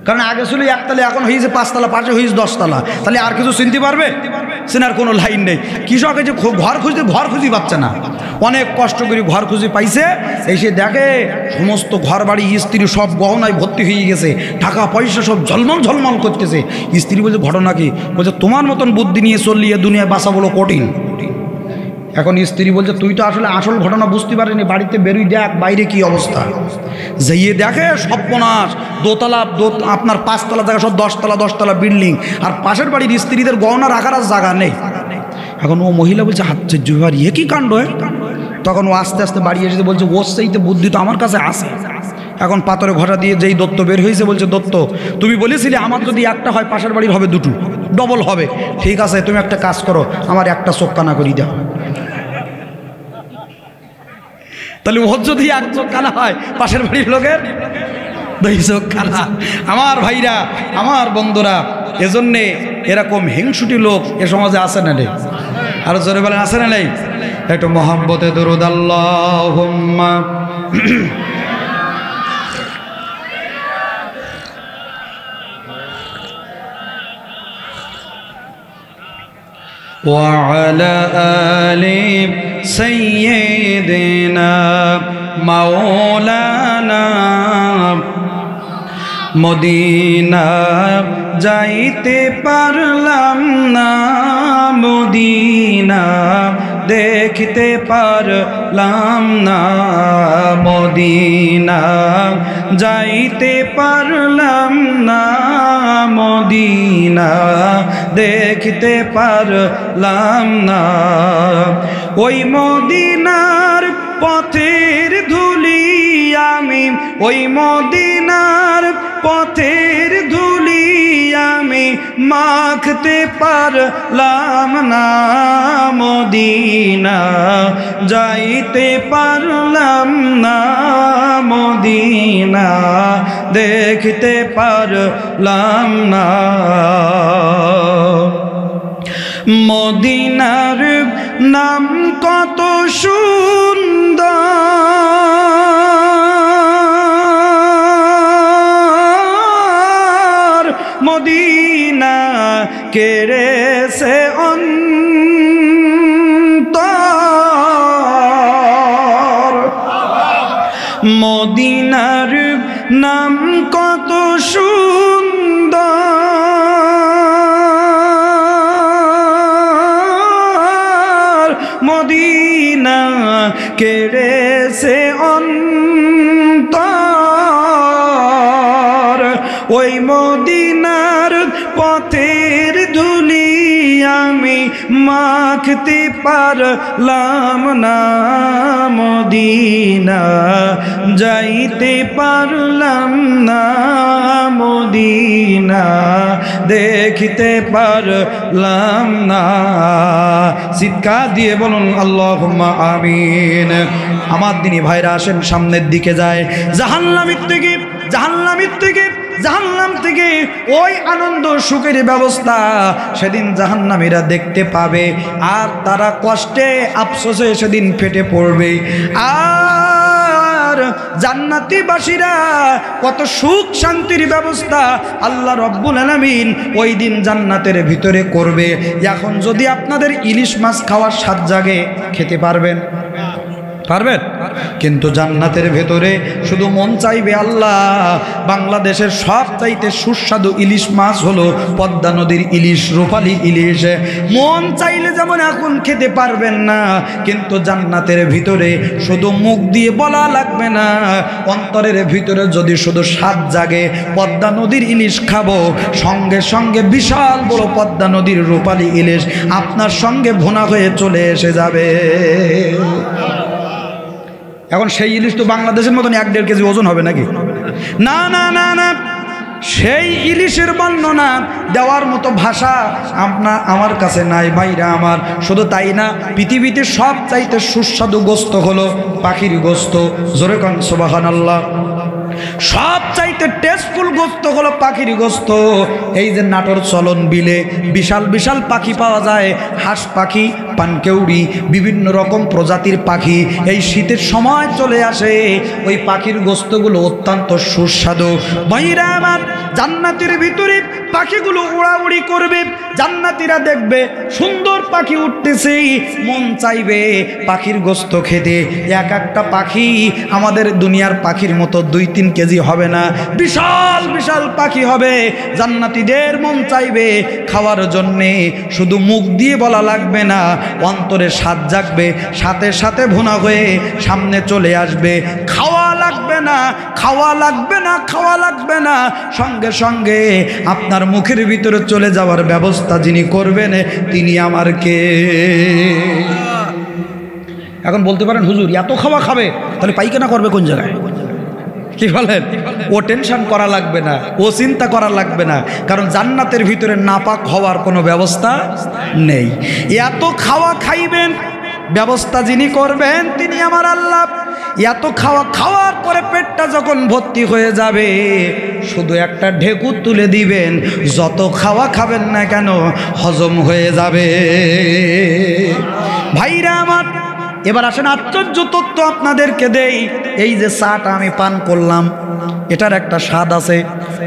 কারণ আগে ছিল 1 তলা, এখন হয়েছে 5 তলা, পাশে হয়েছে 10 তলা, তাহলে আর কিছু চিনতে পারবে? চেনার কোনো লাইন নেই। কৃষক যে ঘর খুঁজি পাচ্ছে না, অনেক কষ্ট করে ঘর খুঁজি পাইছে, এসে দেখে সমস্ত ঘর বাড়ি স্ত্রী সব গহনায় ভর্তি হয়ে গেছে, টাকা পয়সা সব ঝলমল ঝলমল করতেছে। স্ত্রী বলছে ঘটনা কি? বলছে তোমার মতন বুদ্ধি নিয়ে চললিয়ে দুনিয়ায় বাঁচা বলো কঠিন। এখন স্ত্রী বলছে তুই তো আসলে আসল ঘটনা বুঝতে পারিনি, বাড়িতে বেরোই দেখ বাইরে কি অবস্থা। যাইয়ে দেখে সর্বনাশ, দোতলা আপনার 5 তলা জায়গা সব 10 তলা 10 তলা বিল্ডিং, আর পাশের বাড়ির স্ত্রীদের গহনা রাখার আর জায়গা নেই। এখন ও মহিলা বলছে আশ্চর্য ব্যাপার, এ কি কাণ্ড! তখন ও আস্তে আস্তে বাড়ি এসে বলছে ওর সেইতে বুদ্ধি তো আমার কাছে আসে। এখন পাথরে ঘটা দিয়ে যেই দত্ত বের হয়েছে বলছে দত্ত তুমি বলেছিলে আমার যদি একটা হয় পাশের বাড়ির হবে দুটো, ডবল হবে। ঠিক আছে তুমি একটা কাজ করো, আমার একটা চোখ কানা করি দাও। তাহলে ওর যদি 1 চোখ কানা হয় পাশের বাড়ির লোকের 2 চোখ কানা। আমার ভাইরা, আমার বন্ধুরা, এজন্যে এরকম হিংসুটি লোক এ সমাজে আছে না নেই? আরো জোরে বলেন আছে না নেই? একটু মহব্বতে দরুদ আল্লাহুম্মা وعلى آل سيدنا مولانا মদিনা যাইতে পারলাম না, মদিনা দেখতে পারলাম না, মদিনা যাইতে পারলাম না, মদিনা দেখতে পারলাম না। ওই মদিনার পথের ধুলি আমি, ওই মদিনার পথের ধুলি আমি মাখতে পারলাম না, মদিনা যাইতে পারলাম না, মদিনা দেখতে পারলাম না। মদিনার নাম কত সুন্দর, মদিনা কেড়েছে অন্তর, মদিনার নাম কত সুন্দর, মদিনা কেড়েছে অন্তর। ওই মদিনার পথের ধুলি আমি মাখতে পারলাম না, মদিনা যাইতে পারলাম না, মদিনা দেখতে পারলাম না। চিৎকার দিয়ে বলুন আল্লাহুম্মা আমিন। আমার দিনী ভাইরা আসেন সামনের দিকে যায়। জাহান্নামের থেকে জাহান্নাম থেকে ওই আনন্দ সুখের ব্যবস্থা সেদিন জাহান্নামীরা দেখতে পাবে, আর তারা কষ্টে আফসোসে সেদিন ফেটে পড়বে। আর জান্নাতীবাসীরা কত সুখ শান্তির ব্যবস্থা আল্লাহ রব্বুল আলামিন ওই দিন জান্নাতের ভিতরে করবে। এখন যদি আপনাদের ইলিশ মাছ খাওয়ার স্বাদ জাগে, খেতে পারবেন? পারবেন? কিন্তু জান্নাতের ভেতরে শুধু মন চাইবে আল্লাহ, বাংলাদেশের সবচাইতে সুস্বাদু ইলিশ মাছ হলো পদ্মা নদীর ইলিশ, রূপালী ইলিশ। মন চাইলে যেমন এখন খেতে পারবেন না, কিন্তু জান্নাতের ভিতরে শুধু মুখ দিয়ে বলা লাগবে না, অন্তরের ভিতরে যদি শুধু স্বাদ জাগে পদ্মা নদীর ইলিশ খাবো, সঙ্গে সঙ্গে বিশাল বড় পদ্মা নদীর রূপালী ইলিশ আপনার সঙ্গে ভুনা হয়ে চলে এসে যাবে। এখন সেই ইলিশ তো বাংলাদেশের মতন 1-1.5 কেজি ওজন হবে নাকি? না না না না, সেই ইলিশের বর্ণনা দেওয়ার মতো ভাষা আমার কাছে নাই ভাইরা আমার। শুধু তাই না, পৃথিবীতে সব চাইতে সুস্বাদু গোস্ত হলো পাখির গোস্ত। জোরে কোন সুবহানাল্লাহ। সব চাইতে টেস্টফুল গোস্ত হলো পাখির গোস্ত। এই যে নাটোর চলন বিলে বিশাল বিশাল পাখি পাওয়া যায়, হাঁস পাখি, পানকেউড়ি, বিভিন্ন রকম প্রজাতির পাখি এই শীতের সময় চলে আসে। ওই পাখির গোস্তগুলো অত্যন্ত সুস্বাদু। ভাইরা আমার, জান্নাতের ভিতরে পাখিগুলো উড়াউড়ি করবে, জান্নাতীরা দেখবে সুন্দর পাখি উঠতেছে, মন চাইবে পাখির গোস্ত খেতে। এক একটা পাখি আমাদের দুনিয়ার পাখির মতো 2-3 কেজি হবে না, বিশাল বিশাল পাখি হবে। জান্নাতীদের মন চাইবে খাওয়ার জন্যে, শুধু মুখ দিয়ে বলা লাগবে না, অন্তরে স্বাদ জাগবে, সাথে সাথে ভুনা হয়ে সামনে চলে আসবে। খাওয়া লাগবে না, খাওয়া লাগবে না, খাওয়া লাগবে না, সঙ্গে সঙ্গে আপনার মুখের ভিতরে চলে যাওয়ার ব্যবস্থা যিনি করবেন তিনি আমার কে? এখন বলতে পারেন হুজুর এত খাওয়া খাবে, তাহলে পায়খানা করবে কোন জায়গায়? কি বলেন? ও টেনশন করা লাগবে না, ও চিন্তা করা লাগবে না, কারণ জান্নাতের ভিতরে নাপাক হওয়ার কোনো ব্যবস্থা নেই। এত খাওয়া খাইবেন, ব্যবস্থা যিনি করবেন তিনি আমার আল্লাহ। এত খাওয়া খাওয়ার পরে পেটটা যখন ভর্তি হয়ে যাবে, শুধু একটা ঢেকুর তুলে দিবেন, যত খাওয়া খাবেন না কেন হজম হয়ে যাবে। ভাইরা আমার, এবার আসেন আশ্চর্য তথ্য আপনাদেরকে দেই। এই যে চাটা আমি পান করলাম, এটার একটা স্বাদ আছে।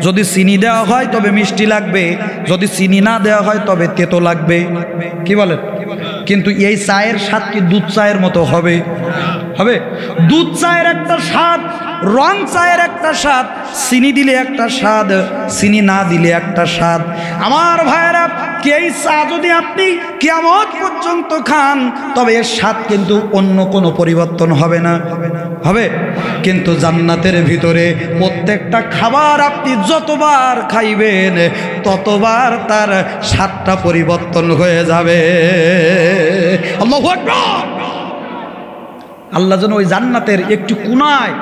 যদি চিনি দেওয়া হয় তবে মিষ্টি লাগবে, যদি চিনি না দেওয়া হয় তবে তেতো লাগবে। কি বলেন? কিন্তু এই চায়ের স্বাদ কি দুধ চায়ের মতো হবে? হবে? দুধ চায়ের একটা স্বাদ, রং চায়ের একটা স্বাদ, চিনি দিলে একটা স্বাদ, চিনি না দিলে একটা স্বাদ। আমার ভাইয়েরা, এই চা যদি আপনি কিয়ামত পর্যন্ত খান, তবে এর স্বাদ কিন্তু অন্য কোনো পরিবর্তন হবে না। হবে? কিন্তু জান্নাতের ভিতরে প্রত্যেকটা খাবার আপনি যতবার খাইবেন ততবার তার স্বাদটা পরিবর্তন হয়ে যাবে। আল্লাহু আকবার। আল্লাহ যেন ওই জান্নাতের একটু কোনায়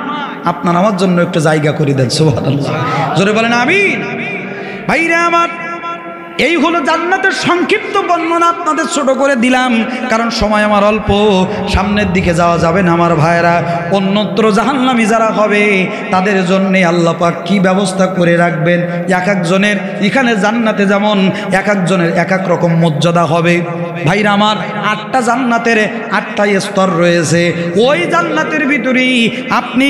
আপনার আমার জন্য একটু জায়গা করে দেন। সুবহানাল্লাহ। জোরে বলেন আমিন। ভাইরা আমার, এই হলো জান্নাতের সংক্ষিপ্ত বর্ণনা, আপনাদের ছোট করে দিলাম কারণ সময় আমার অল্প, সামনের দিকে যাওয়া যাবে না আমার ভাইরা। অন্যত্র জাহান্নামী যারা হবে তাদের জন্যে আল্লাহ পাক কি ব্যবস্থা করে রাখবেন। এক একজনের এখানে জান্নাতে যেমন এক একজনের এক এক রকম মর্যাদা হবে। ভাইরা আমার, 8টা জান্নাতের 8টাই স্তর রয়েছে। ওই জান্নাতের ভিতরেই আপনি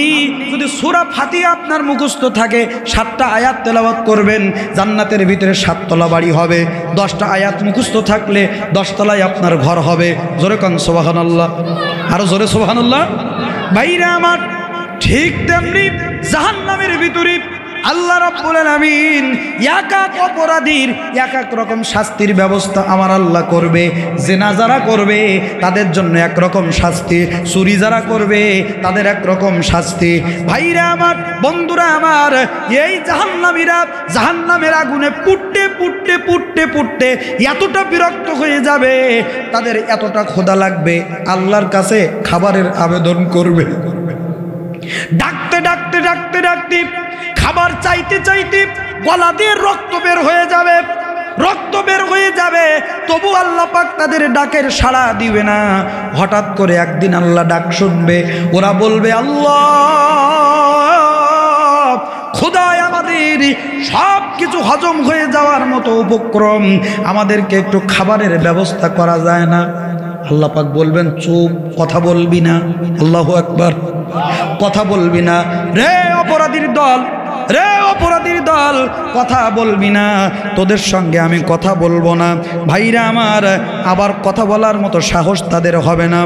যদি সূরা ফাতিহা আপনার মুখস্থ থাকে, 7টা আয়াত তেলাওয়াত করবেন, জান্নাতের ভিতরে 7 তলা বাড়ি হবে। 10টা আয়াত মুখস্থ থাকলে 10 তলায় আপনার ঘর হবে। জোরে কান সুবহানাল্লাহ, আরো জোরে সুবহানাল্লাহ। ভাইরা আমার, ঠিক তেমনি জাহান্নামের ভিতরে আল্লাহ রাব্বুল আলামিন এক এক অপরাধীর এক এক রকম শাস্তির ব্যবস্থা আমার আল্লাহ করবে। জিনা যারা করবে তাদের জন্য এক রকম শাস্তি, চুরি যারা করবে তাদের এক রকম শাস্তি। ভাইরা আমার, বন্ধুরা আমার, এই জাহান্নামীরা জাহান্নামের আগুনে পুড়তে পুড়তে পুড়তে পুড়তে এতটা বিরক্ত হয়ে যাবে, তাদের এতটা ক্ষুধা লাগবে, আল্লাহর কাছে খাবারের আবেদন করবে। ডাকতে ডাকতে ডাকতে ডাকতে খাবার চাইতে চাইতে গলা দিয়ে রক্ত বের হয়ে যাবে, রক্ত বের হয়ে যাবে, তবু আল্লাহ পাক তাদের ডাকের সাড়া দিবে না। হঠাৎ করে একদিন আল্লাহ ডাক শুনবে, ওরা বলবে, আল্লাহ খোদায় আমাদের সব কিছু হজম হয়ে যাওয়ার মতো উপক্রম, আমাদেরকে একটু খাবারের ব্যবস্থা করা যায় না? আল্লাহ পাক বলবেন, চুপ, কথা বলবি না। আল্লাহু আকবার। কথা বলবি না রে অপরাধীর দল, রে অপরাধীর দল, কথা বলবি না, তোদের সঙ্গে আমি কথা বলবো না। ভাইরা আমার, আবার কথা বলার মতো সাহস তাদের হবে না।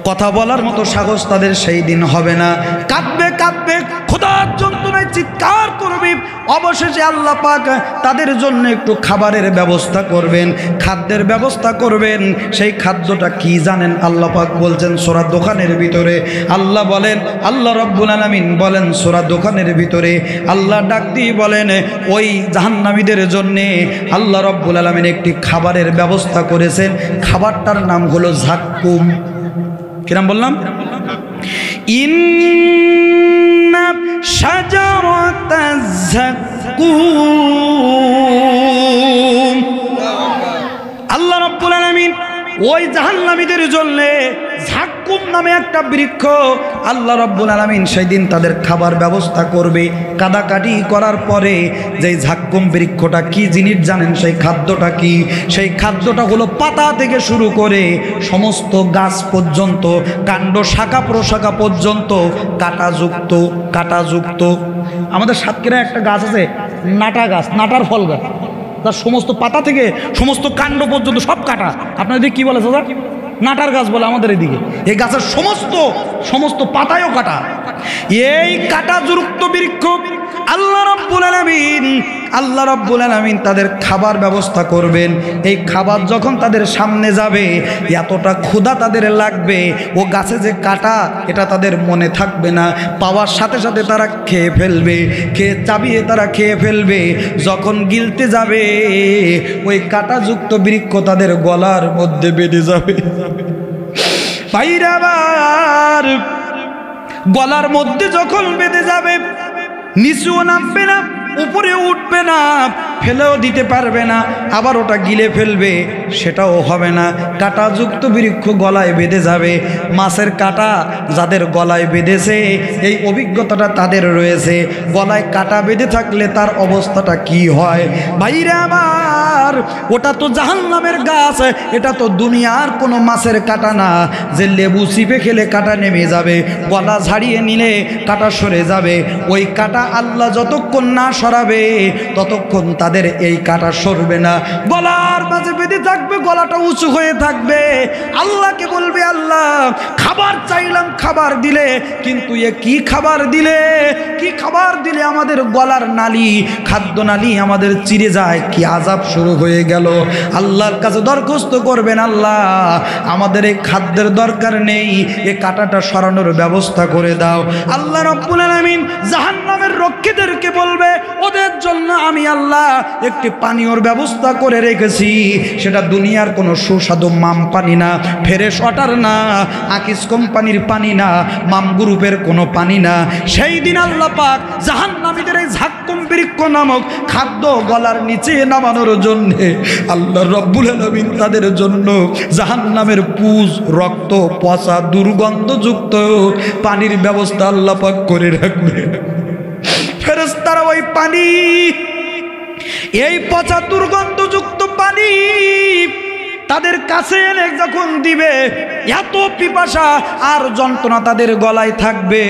কথা বলার মতো সাহস তাদের সেই দিন হবে না। কাঁদবে কাঁদবে, খোদার যন্ত্রণায় চিৎকার করবে। অবশেষে আল্লাহ পাক তাদের জন্য একটু খাবারের ব্যবস্থা করবেন, খাদ্যের ব্যবস্থা করবেন। সেই খাদ্যটা কি জানেন? আল্লাহ পাক বলছেন সূরা দোকানের ভিতরে, আল্লাহ বলেন, আল্লাহ রাব্বুল আলামিন বলেন সূরা দোকানের ভিতরে, আল্লাহ ডাক দিয়ে বলেন ওই জাহান্নামীদের জন্যে আল্লাহ রাব্বুল আলামিন একটি খাবারের ব্যবস্থা করেছেন। খাবারটার নাম হলো যাক্কুম। কি নাম বললাম? ইন্না শাজারাতাজ যাক্কুম। আল্লাহ রাব্বুল আলামিন ওই জাহান্নামীদের জন্য যাক্কুম নামে একটা বৃক্ষ আল্লাহ রাব্বুল আলামিন সেই দিন তাদের খাবার ব্যবস্থা করবে। কাদাকাটি করার পরে যেই যাক্কুম বৃক্ষটা কি জিনিস জানেন? সেই খাদ্যটা কি? সেই খাদ্যটা হলো পাতা থেকে শুরু করে সমস্ত গাছ পর্যন্ত, কাণ্ড শাখা প্রশাখা পর্যন্ত কাঁটাযুক্ত। কাঁটাযুক্ত আমাদের সাতক্ষীরায় একটা গাছ আছে, নাটা গাছ, নাটার ফল গাছ, তার সমস্ত পাতা থেকে সমস্ত কাণ্ড পর্যন্ত সব কাটা। আপনার এদিকে কি বলে দাদা? নাটার গাছ বলে আমাদের এদিকে। এই গাছের সমস্ত পাতায়ও কাটা। এই কাঁটাযুক্ত বৃক্ষ আল্লাহ রাব্বুল আলামিন তাদের খাবার ব্যবস্থা করবেন। এই খাবার যখন তাদের সামনে যাবে, এতটা ক্ষুধা তাদের লাগবে, ও গাছে যে কাটা এটা তাদের মনে থাকবে না। পাওয়ার সাথে সাথে তারা খেয়ে ফেলবে, খেয়ে চাবিয়ে তারা খেয়ে ফেলবে। যখন গিলতে যাবে, ওই কাঁটাযুক্ত বৃক্ষ তাদের গলার মধ্যে বেঁধে যাবে। ভাইরা আবার গলার মধ্যে যখন বেঁধে যাবে, নিচেও নামবে না, উপরে উঠবে না, ফেলেও দিতে পারবে না, আবার ওটা গিলে ফেলবে, সেটাও হবে না। কাঁটাযুক্ত বৃক্ষ গলায় বেঁধে যাবে। মাছের কাঁটা যাদের গলায় বেঁধেছে, এই অভিজ্ঞতাটা তাদের রয়েছে। গলায় কাঁটা বেঁধে থাকলে তার অবস্থাটা কি হয়? ভাইরা আমার, ওটা তো জাহান্নামের গাছ, এটা তো দুনিয়ার কোনো মাছের কাঁটা না যে লেবু চিপে খেলে কাঁটা নেমে যাবে, গলা ঝাড়িয়ে নিলে কাঁটা সরে যাবে। ওই কাঁটা আল্লাহ যতক্ষণ না সরাবে ততক্ষণ তাদের এই কাঁটা সরবে না। গলার মাঝে বেঁধে থাকবে, গলাটা উঁচু হয়ে থাকবে। আল্লাহকে বলবে, আল্লাহ খাবার চাইলাম, খাবার দিলে, কিন্তু এ কি খাবার দিলে? কি খাবার দিলে আমাদের গলার নালী, খাদ্য নালী আমাদের চিরে যায়? কি আযাব শুরু হয়ে গেল। আল্লাহর কাছে দরখাস্ত করবেন, আল্লাহ আমাদের এই খাদ্যের দরকার নেই, এ কাঁটাটা সরানোর ব্যবস্থা করে দাও। আল্লাহ রাব্বুল আলামিন জাহান্নামের রক্ষীদেরকে বলবে, ওদের জন্য আমি আল্লাহ একটি পানীয়র ব্যবস্থা করে রেখেছি। সেটা দুনিয়ার কোনো সুস্বাদু মাম পানি না, ফ্রেশ ওয়াটার না, আকিস কোম্পানির পানি না, মাম গ্রুপের কোনো পানি না। সেই দিন আল্লাহ পাক জাহান্নামীদের এই যাক্কুম বৃক্ষ নামক খাদ্য গলার নিচে নামানোর জন্য আল্লাহ রাব্বুল আলামিন তাদের জন্য জাহান্নামের পুজ, রক্ত, পচা, দুর্গন্ধযুক্ত পানির ব্যবস্থা আল্লাহ পাক করে রাখবে। ফেরেশতারা ওই পানি, এই পচা দুর্গন্ধযুক্ত পানি তাদের কাছে এনে যখন দিবে, এত পিপাসা আর যন্ত্রণা তাদের গলায় থাকবে,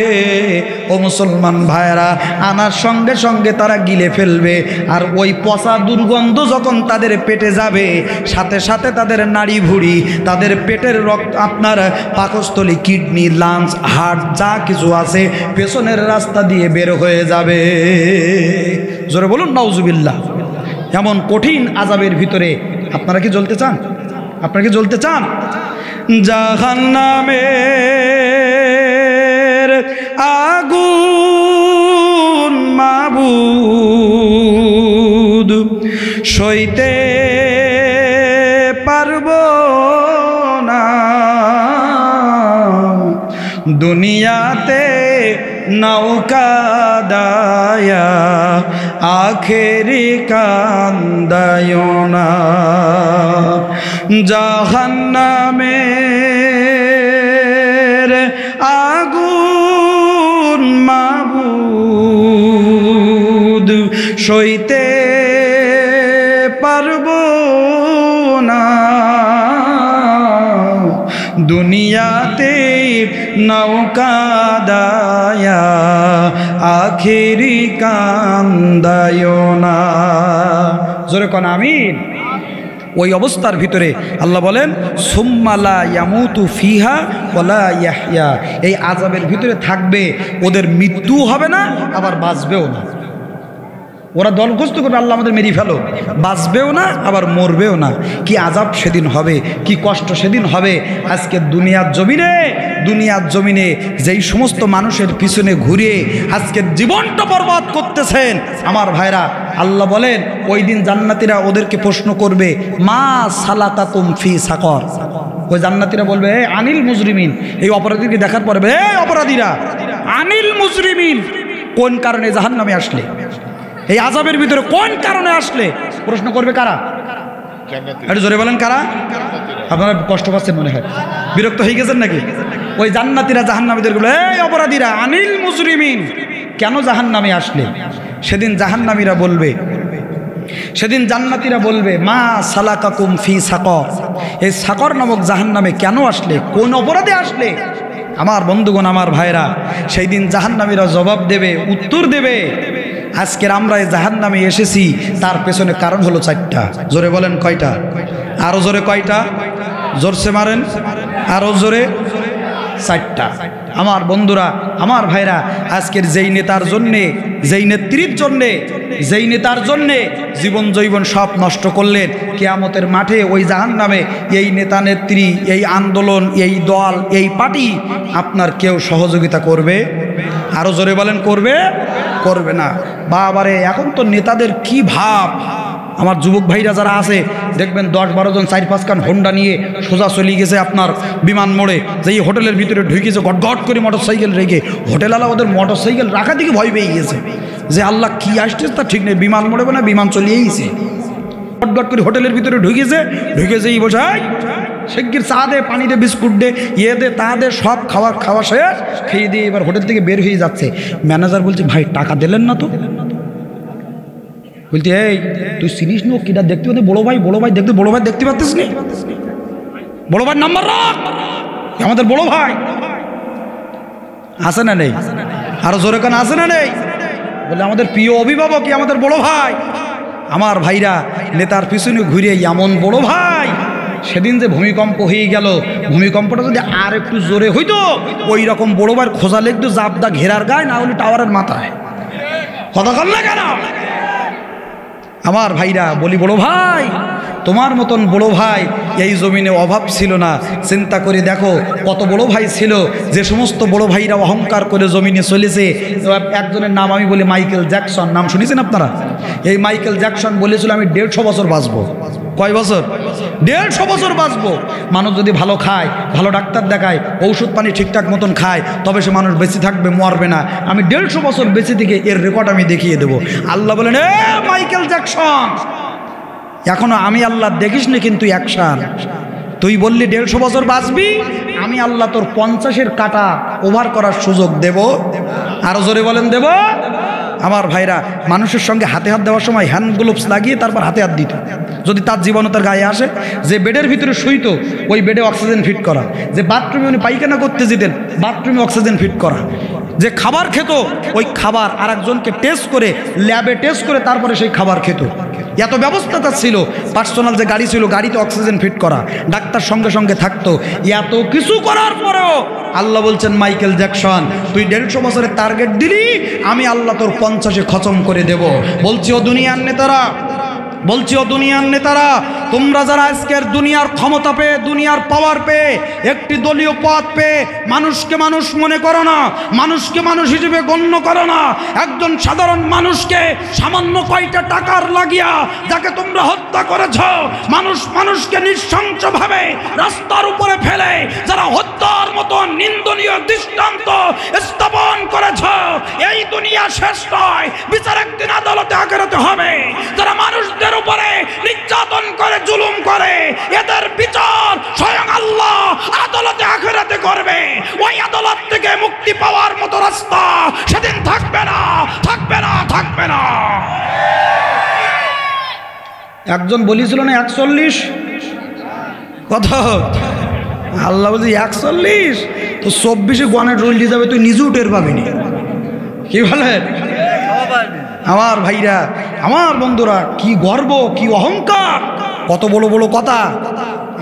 ও মুসলমান ভাইরা, আনার সঙ্গে সঙ্গে তারা গিলে ফেলবে। আর ওই পচা দুর্গন্ধ যখন তাদের পেটে যাবে, সাথে সাথে তাদের নাড়ি ভুড়ি, তাদের পেটের রক্ত, আপনার পাকস্থলী, কিডনি, লাংস, হার্ট যা কিছু আছে পেছনের রাস্তা দিয়ে বের হয়ে যাবে। জোরে বলুন নাউজুবিল্লাহ। এমন কঠিন আযাবের ভিতরে আপনারা কি জ্বলতে চান? আপনারা কি জ্বলতে চান? জাহান্নামের আগুন মাবুদ সইতে পারবো না, দুনিয়াতে নৌকা দায়া আখেরি কান্দায় না। জাহান্নামের আগুন মাবুদ সইতে পারবো না, দুনিয়াতে নৌকা দায়া আখেরি কান্দায় না। জোরে কোন আমিন। ওই অবস্থার ভিতরে আল্লাহ বলেন সুম্মা লা ইয়ামুতু ফিহা ওয়ালা ইয়াহইয়া, এই আযাবের ভিতরে থাকবে, ওদের মৃত্যু হবে না আবার বাঁচবেও না। ওরা দলগ্রস্ত করবে, আল্লাহ আমাদের মেরে ফেলো, বাঁচবেও না আবার মরবেও না। কি আযাব সেদিন হবে, কি কষ্ট সেদিন হবে। আজকে দুনিয়ার জমিনে যেই সমস্ত মানুষের পিছনে ঘুরে আজকের জীবনটা বরবাদ করতেছেন আমার ভাইরা, আল্লাহ বলেন ওই দিন জান্নাতীরা ওদেরকে প্রশ্ন করবে মা সালাকাকুম ফি সাকর। ওই জান্নাতীরা বলবে হে আনিল মুজরিমিন, এই অপরাধীকে দেখার পরে হে অপরাধীরা আনিল মুজরিমিন, কোন কারণে জাহান্নামে আসলে, এই আযাবের ভিতরে কোন কারণে আসলে। প্রশ্ন করবে কারা? একটু জোরে বলেন কারা? আপনারা কষ্ট পাচ্ছেন মনে হয়, বিরক্ত হয়ে গেছেন নাকি? ওই জান্নাতীরা জাহান্নামীদের বলে এই অপরাধীরা আনিল মুজরিমিন, কেন জাহান্নামে আসলে। সেদিন জাহান্নামীরা বলবে, সেদিন জান্নাতীরা বলবে মা সালাকাকুম ফি সাকর, এই সাকর নামক জাহান্নামে কেন আসলে, কোন অপরাধে আসলে। আমার বন্ধুগণ, আমার ভাইরা, সেই দিন জাহান্নামীরা জবাব দেবে, উত্তর দেবে আজকের আমরা এই জাহান্নামে এসেছি তার পেছনে কারণ হলো 4টা। জোরে বলেন কয়টা? আরো জোরে কয়টা? জোরসে মারেন, আরো জোরে। 4টা। আমার বন্ধুরা, আমার ভাইরা, আজকের যেই নেতার জন্যে, যেই নেত্রীর জন্যে, যেই নেতার জন্যে জীবন জৈবন সব নষ্ট করলেন, কিয়ামতের মাঠে ওই জাহান্নামে এই নেতা নেত্রী, এই আন্দোলন, এই দল, এই পার্টি আপনার কেউ সহযোগিতা করবে? আরো জোরে বলেন করবে? করবে না। বাবারে, এখন তো নেতাদের কি ভাব। আমার যুবক ভাইরা যারা আছে দেখবেন 10-12 জন 4-5 খান হোন্ডা নিয়ে সোজা চলে গেছে আপনার বিমান মোড়ে, যেই হোটেলের ভিতরে ঢুকেছে গটগট করে মোটরসাইকেল রেখে, হোটেলওয়ালা ওদের মোটরসাইকেল রাখা দিকে ভয় পেয়ে গেছে যে আল্লাহ কি আসছে তা ঠিক নেই, বিমান মোড়ে না বিমান চলিয়েইছে, গটগট করে হোটেলের ভিতরে ঢুকেছেই বসাই শিগগির চা দে, পানি দে, বিস্কুট দে, ইয়ে দে, তা দে, সব খাওয়া শেষ, খেয়ে দিয়ে এবার হোটেল থেকে বের হয়ে যাচ্ছে। ম্যানেজার বলছে ভাই টাকা দিলেন না তো। বলতে এই তুই চিনিস নো কিটা দেখতে পাচ্ছিস? বড় ভাই দেখতে পাচ্ছিস নি? বড় ভাই নাম্বার রাখ, আমাদের বড় ভাই আছে না নেই? আরো জোরে কান আছে না নেই? বলে আমাদের প্রিয় অভিভাবক, আমাদের বড় ভাই। আমার ভাইরা, নেতার পিছনে ঘুরে এমন বড় ভাই, সেদিন যে ভূমিকম্প হয়ে গেল, ভূমিকম্পটা যদি আর একটু জোরে হইতো, ওই রকম বড় ভাইয়ের খোঁজা লেগতো জাবদা ঘেরার গায়ে, না হলে টাওয়ারের মাথায়। কথা কল না কেন? আমার ভাইরা বলি, বড় ভাই তোমার মতন বড় ভাই এই জমিনে অভাব ছিল না। চিন্তা করে দেখো কত বড় ভাই ছিল, যে সমস্ত বড় ভাইরা অহংকার করে জমিনে চলেছে। একজনের নাম আমি বলি মাইকেল জ্যাকসন, নাম শুনেছেন আপনারা? এই মাইকেল জ্যাকসন বলেছিল আমি 150 বছর বাঁচবো। কয় বছর? 150 বছর বাঁচবো। মানুষ যদি ভালো খায়, ভালো ডাক্তার দেখায়, ঔষধ পানি ঠিকঠাক মতন খায়, তবে সে মানুষ বেঁচে থাকবে, মরবে না। আমি 150 বছর বেঁচে থেকে এর রেকর্ড আমি দেখিয়ে দেবো। আল্লাহ বলেন এ মাইকেল জ্যাকসন, এখনো আমি আল্লাহ দেখিস নি কিন্তু অ্যাকশন। তুই বললি 150 বছর বাঁচবি, আমি আল্লাহ তোর 50-এর কাটা ওভার করার সুযোগ দেব। আরো জোরে বলেন দেব। আমার ভাইরা, মানুষের সঙ্গে হাতে হাত দেওয়ার সময় হ্যান্ড গ্লোভস লাগিয়ে তারপর হাতে হাত দিত, যদি তার জীবনও তার গায়ে আসে। যে বেডের ভিতরে শুইত ওই বেডে অক্সিজেন ফিট করা, যে বাথরুমে উনি পায়খানা করতে যেতেন বাথরুমে অক্সিজেন ফিট করা, যে খাবার খেত ওই খাবার আরেকজনকে টেস্ট করে, ল্যাবে টেস্ট করে তারপরে সেই খাবার খেত। এত ব্যবস্থাটা ছিল। পার্সোনাল যে গাড়ি ছিল, গাড়িতে অক্সিজেন ফিট করা, ডাক্তার সঙ্গে সঙ্গে থাকতো। এত কিছু করার পরেও আল্লাহ বলছেন মাইকেল জ্যাকসন তুই 150 বছরের টার্গেট দিলি, আমি আল্লাহ তোর 50-এ খতম করে দেব। বলছি ও দুনিয়ার নেতারা, বলছি ও দুনিয়ার নেতারা, তোমরা যারা আজকের দুনিয়ার ক্ষমতা পেয়ে, দুনিয়ার পাওয়ার পেয়ে, একটি দলীয় পদ পেয়ে মানুষকে মানুষ মনে করো না, মানুষকে মানুষ হিসেবে গণ্য করো না। একজন সাধারণ মানুষকে সামান্য কয়টা টাকার লাগিয়া যাকে তোমরা হত্যা করেছ, মানুষকে নৃশংসভাবে রাস্তার উপরে ফেলে যারা হত্যার মতো নিন্দনীয় দৃষ্টান্ত স্থাপন করেছ, এই দুনিয়া শেষ নয়, বিচার একদিন আদালতে আখেরাতে হবে। যারা মানুষদের উপরে নির্যাতন করে, জুলুম করে, এদের বিচার স্বয়ং আল্লাহ আদালতে আখিরাতে করবে। ওই আদালত থেকে মুক্তি পাওয়ার মতো রাস্তা সেদিন থাকবে না, থাকবে না, থাকবে না। একজন বলেছিল না 41, কত? আল্লাহ বলছে 41, তো 24-এ গণের রোল দিয়ে যাবে, তুই নিজেও টের পাবিনি। কি বলেন আমার ভাইরা, আমার বন্ধুরা? কি গর্ব, কি অহংকার! কত বড় বড় কথা।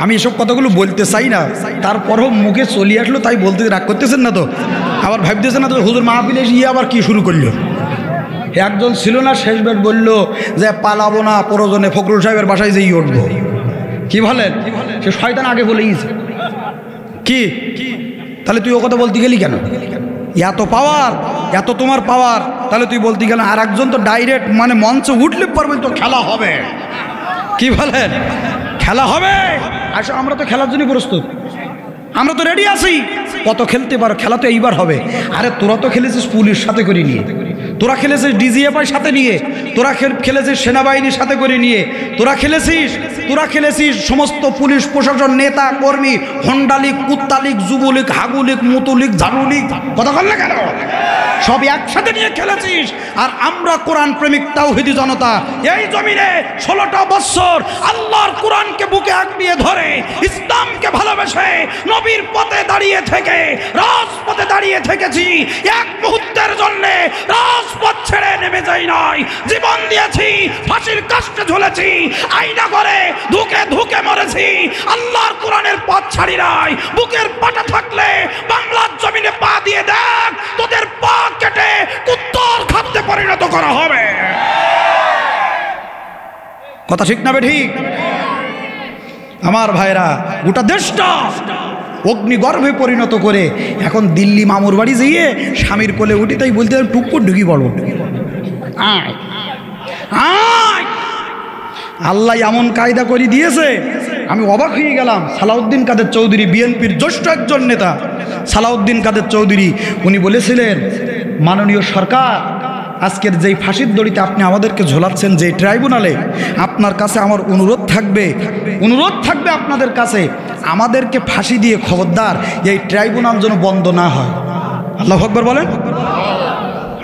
আমি এসব কথাগুলো বলতে চাই না, তারপরেও মুখে চলে আসলো, তাই বলতে রাগ করতেছেন না তো? আবার ভাবতেছেন না তো হুজুর মাহফিলে এসে আবার কি শুরু করলো? একজন ছিল না শেষবার বলল যে পালাবো না, প্রয়োজনে ফখরুল সাহেবের বাসায় যেই উঠবো। কি বলেন? সে শয়তান আগে বলেইছে। কি তাহলে তুই ও কথা বলতে গেলি কেন? এত পাওয়ার, এত তোমার পাওয়ার, তাহলে তুই বলতে গেলে আর একজন তো ডাইরেক্ট মানে মঞ্চে উঠলে পারবে তো খেলা হবে। কি বলেন? খেলা হবে। আসলে আমরা তো খেলার জন্য প্রস্তুত, আমরা তো রেডি আছি। কত খেলতে পারো, খেলা তো এইবার হবে। আরে তোরা তো খেলেছিস পুলিশ সাথে করে নিয়ে, তোরা খেলেছিস ডিজিএফআই সাথে নিয়ে, তোরা খেলেছিস সেনাবাহিনীর সাথে করে নিয়ে, তোরা খেলেছিস সমস্ত পুলিশ প্রশাসন নেতা কর্মী, হন্ডালিক, কুত্তালিক, যুবলীগ, হাগুলিক, মুতুলিক, ঝাড়ুলিক, কথা বল না কেন? সব একসাথে নিয়ে খেলেছিস। আর আমরা কোরআন প্রেমিক তাওহীদি জনতা এই জমিনে 16টা বছর আল্লাহর কোরআনকে বুকে আগলিয়ে ধরে ইসলামকে ভালোবেসে নবীর পথে দাঁড়িয়ে থেকে রাজপথে দাঁড়িয়ে থেকেছি। এক মুহূর্তের জন্য রাজপথ ছেড়ে নেমে যাই নাই, জীবন দিয়েছি, ফাঁসির কাস্টে ঝুলেছি, আইনা করে ধুকে ধুকে মরেছি। আল্লাহর কোরআনের পথ ছাড়ি নাই। বুকের পাটা থাকলে বাংলার জমিনে পা দিয়ে দেখ, তোদের পা কেটে কুত্তার খাদ্যে পরিণত করা হবে। কথা ঠিক না বেঠিক? আমার ভাইরা, গোটা দেশটা অগ্নিগর্ভে পরিণত করে এখন দিল্লি মামুর বাড়ি যেয়ে স্বামীর কোলে উঠি, তাই বলতে টুকুর ঢুকি পড়ব। আল্লাহ এমন কায়দা করে দিয়েছে, আমি অবাক হয়ে গেলাম। সালাউদ্দিন কাদের চৌধুরী, বিএনপির জ্যেষ্ঠ একজন নেতা সালাউদ্দিন কাদের চৌধুরী, উনি বলেছিলেন, মাননীয় সরকার, আজকের যেই ফাঁসির দড়িতে আপনি আমাদেরকে ঝোলাচ্ছেন, যে ট্রাইব্যুনালে, আপনার কাছে আমার অনুরোধ থাকবে আপনাদের কাছে, আমাদেরকে ফাঁসি দিয়ে খবরদার এই ট্রাইব্যুনাল যেন বন্ধ না হয়। আল্লাহু আকবার বলেন।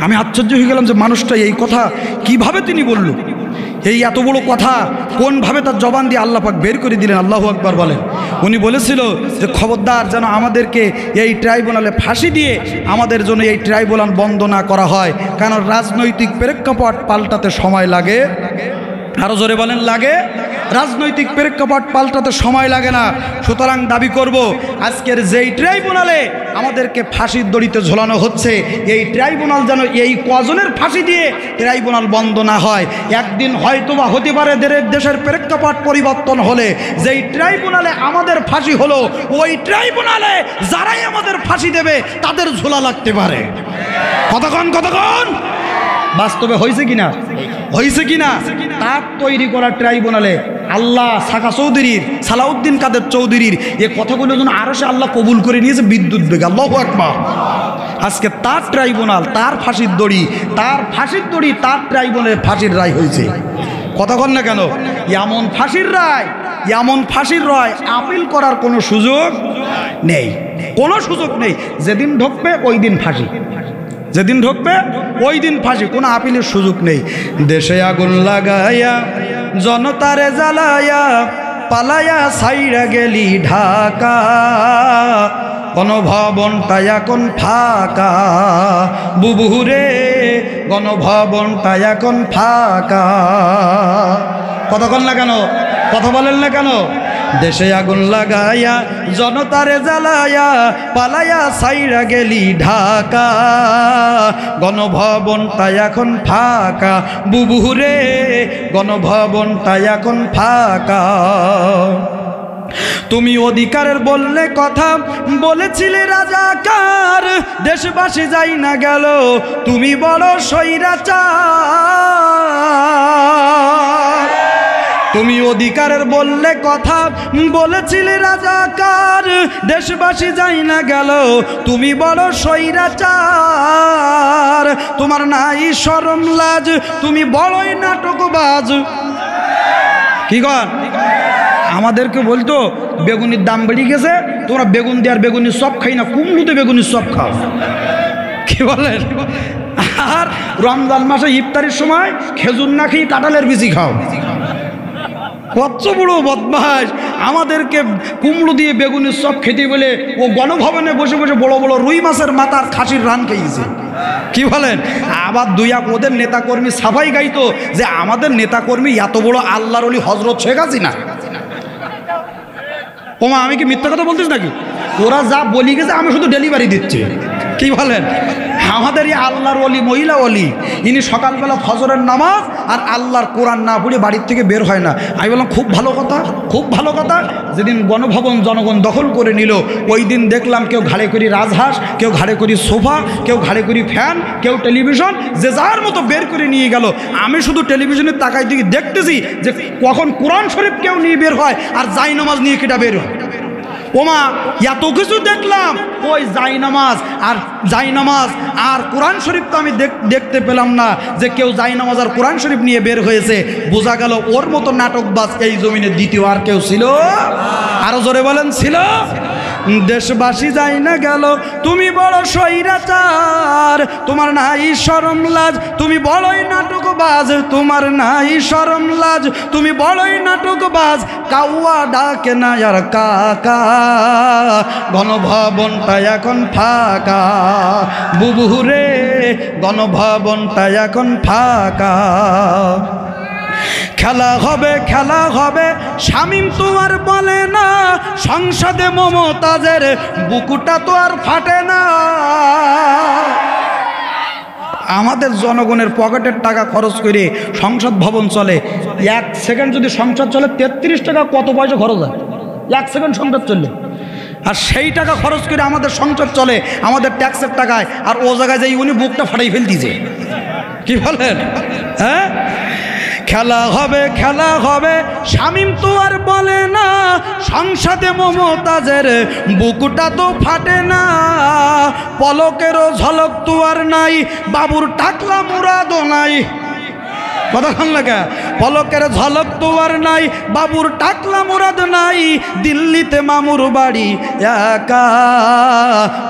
আমি আশ্চর্য হয়ে গেলাম যে মানুষটা এই কথা কিভাবে তিনি বলল, এই এত বড় কথা কোনভাবে তার জবান দিয়ে আল্লাহ পাক বের করে দিলেন। আল্লাহু আকবার বলেন। উনি বলেছিল যে খবরদার যেন আমাদেরকে এই ট্রাইব্যুনালে ফাঁসি দিয়ে আমাদের জন্য এই ট্রাইব্যুনাল বন্ধ না করা হয়, কারণ রাজনৈতিক প্রেক্ষাপট পাল্টাতে সময় লাগে। আরো জোরে বলেন, লাগে। রাজনৈতিক প্রেক্ষাপট পাল্টাতে সময় লাগে না। সুতরাং দাবি করব, আজকের যেই ট্রাইব্যুনালে আমাদেরকে ফাঁসির দড়িতে ঝোলানো হচ্ছে, এই ট্রাইব্যুনাল যেন এই কজনের ফাঁসি দিয়ে ট্রাইব্যুনাল বন্ধ না হয়। একদিন হয়তোবা হতে পারে দেশের প্রেক্ষাপট পরিবর্তন হলে যেই ট্রাইব্যুনালে আমাদের ফাঁসি হলো, ওই ট্রাইব্যুনালে যারাই আমাদের ফাঁসি দেবে তাদের ঝোলা লাগতে পারে। কতক্ষণ বাস্তবে হয়েছে কিনা তার তৈরি করা ট্রাইব্যুনালে আল্লাহ সালাউদ্দিন কাদের চৌধুরীর এ কথাগুলো যেন আরশে আল্লাহ কবুল করে নিয়েছে বিদ্যুৎ বেগে। আল্লাহু আকবার। আজকে তার ট্রাইব্যুনাল, তার ফাঁসির দড়ি, তার ট্রাইব্যুনালে ফাঁসির রায় হয়েছে। কতক্ষণ না কেন? এমন ফাঁসির রায় আপিল করার কোনো সুযোগ নেই, যেদিন ঢুকবে ওই দিন ফাঁসি, কোনো আপিলের সুযোগ নেই। দেশে আগুন লাগায়া জনতারে জ্বালায়া পালায়া সাইরা গেলি ঢাকা, গণভবনটা এখন ফাঁকা বুবুরে, গণভবনটা এখন ফাঁকা। কতক্ষণ না কেন? কথা বলেন না কেন? দেশে আগুন লাগায়া জনতারে জ্বালায়া পালায়া সাইরা গেলি ঢাকা, গণভবনটা এখন ফাঁকা বুবুরে, গণভবনটা এখন ফাঁকা। তুমি অধিকারের বললে কথা বলেছিলে রাজাকার, দেশবাসী যাই না গেল তুমি বড় স্বৈরাচার। তুমি অধিকারের বললে কথা বলেছিলে রাজাকার, দেশবাসী যাই না গেল তুমি বড় স্বৈরাচার। তোমার নাই শরম লাজ, তুমি বড়ই নাটকবাজ। কি কর? আমাদেরকে বলতো বেগুনির দাম বেড়ে গেছে, তোমরা বেগুন দিয়ে আর বেগুনির চপ খাই না, কুমড়োতে বেগুনির চপ খাও। কি বলেন? আর রমজান মাসে ইফতারির সময় খেজুর না খেয়ে কাঁঠালের বিচি খাও। কত বড় বদমাশ! আমাদেরকে কুমড়ো দিয়ে বেগুনের চপ খেতে বলে ও গণভবনে বসে বসে বড় বড় রুই মাছের মাথার খাসির রান খেয়েছে। কি বলেন? আবার দুই এক ওদের নেতাকর্মী সাফাই গাইতো যে আমাদের নেতাকর্মী এত বড় আল্লাহর ওলি হযরত শেখ হাসিনা। ওমা আমি কি মিথ্যা কথা বলতেছি নাকি? ওরা যা বলি গেছে আমি শুধু ডেলিভারি দিচ্ছি। কি বলেন? আমাদের এই আল্লাহর ওলি, মহিলা ওলি, ইনি সকালবেলা ফজরের নামাজ আর আল্লাহর কোরআন না পড়ে বাড়ির থেকে বের হয় না। আমি বললাম খুব ভালো কথা, খুব ভালো কথা। যেদিন গণভবন জনগণ দখল করে নিল, ওই দিন দেখলাম কেউ ঘাড়ে করি রাজহাঁস, কেউ ঘাড়ে করি সোফা, কেউ ঘাড়ে করি ফ্যান, কেউ টেলিভিশন, যে যার মতো বের করে নিয়ে গেল। আমি শুধু টেলিভিশনের তাকায় দিকে দেখতেছি যে কখন কোরআন শরীফ কেউ নিয়ে বের হয় আর জায়নামাজ নিয়ে কেটা বের হয়। ওমা এত কিছু দেখলাম, ওই জায়নামাজ আর কোরআন শরীফ তো আমি দেখতে পেলাম না যে কেউ জায়নামাজ আর কোরআন শরীফ নিয়ে বের হয়েছে। বোঝা গেল ওর মতো নাটকবাজ এই জমিনে দ্বিতীয় আর কেউ ছিল? আরো জোরে বলেন ছিল? দেশবাসী যাই না গেল, তুমি বড় স্বৈরাচার, তোমার নাই শরম লাজ, তুমি বড়ই নাটকবাজ, তোমার নাই শরম লাজ, তুমি বড়ই নাটকবাজ। কাউয়া ডাকে না আর কাকা, গণভবনটা এখন ফাঁকা, বুবুরে গণভবনটা এখন ফাঁকা। খেলা হবে, খেলা হবে, শামীম তো আর বলে না, সংসদে মমতাজের বুকুটা তো আর ফাটে না। আমাদের জনগণের পকেটের টাকা খরচ করে সংসদ ভবন চলে। 1 সেকেন্ড যদি সংসদ চলে 33 টাকা কত পয়সা খরচ হয় 1 সেকেন্ড সংসদ চললে। আর সেই টাকা খরচ করে আমাদের সংসদ চলে আমাদের ট্যাক্সের টাকায়, আর ও জায়গায় যাই উনি বুকটা ফাটাই ফেলতেছে। কি বলেন? হ্যাঁ, খেলা হবে, খেলা হবে, শামীম তো আর বলে না, সংসদে মমতাজের বুকুটা তো ফাটে না। পলকেরও ঝলক তো আর নাই, বাবুর টাকলা মুরাদও নাই। কতক্ষণ লাগা? পলকের ঝলক তো আর নাই, বাবুর টাকলা মুরাদ নাই, দিল্লিতে মামুর বাড়ি একা,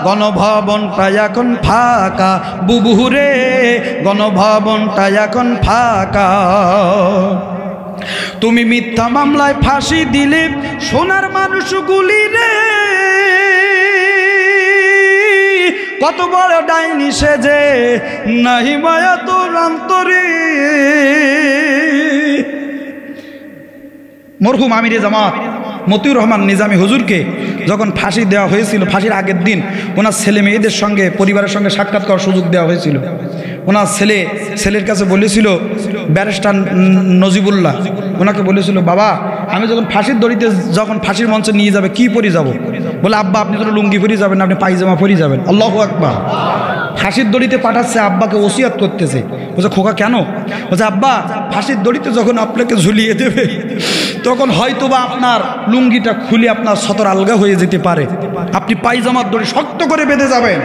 গণভবনটা এখন ফাঁকা, বুবুরে গণভবনটা এখন ফাঁকা। তুমি মিথ্যা মামলায় ফাঁসি দিলে সোনার মানুষগুলি রে, কত বড় ডাইনি সেজে নাহি মায়া তোর অন্তরে। মরহুম আমিরে জামাত মতিউর রহমান নিজামী হুজুরকে যখন ফাঁসি দেওয়া হয়েছিল, ফাঁসির আগের দিন ওনার ছেলে মেয়েদের সঙ্গে, পরিবারের সঙ্গে সাক্ষাৎ করার সুযোগ দেওয়া হয়েছিল। ওনার ছেলের কাছে বলেছিল, ব্যারিস্টার নজিবুল্লাহ ওনাকে বলেছিল, বাবা আমি যখন ফাঁসির দড়িতে যখন ফাঁসির মঞ্চে নিয়ে যাবে কি পরে যাব? বলে, আব্বা আপনি তো লুঙ্গি পরে যাবেন, আপনি পায়জামা পরে যাবেন। আল্লাহু আকবার। ফাঁসির দড়িতে পাঠাচ্ছে, আব্বাকে ওসিয়াত করতেছে। বলছে, খোকা কেন? বলছে, আব্বা ফাঁসির দড়িতে যখন আপনাকে ঝুলিয়ে দেবে তখন হয়তোবা আপনার লুঙ্গিটা খুলে আপনার সতর আলগা হয়ে যেতে পারে, আপনি পায়জামার দড়ি শক্ত করে বেঁধে যাবেন,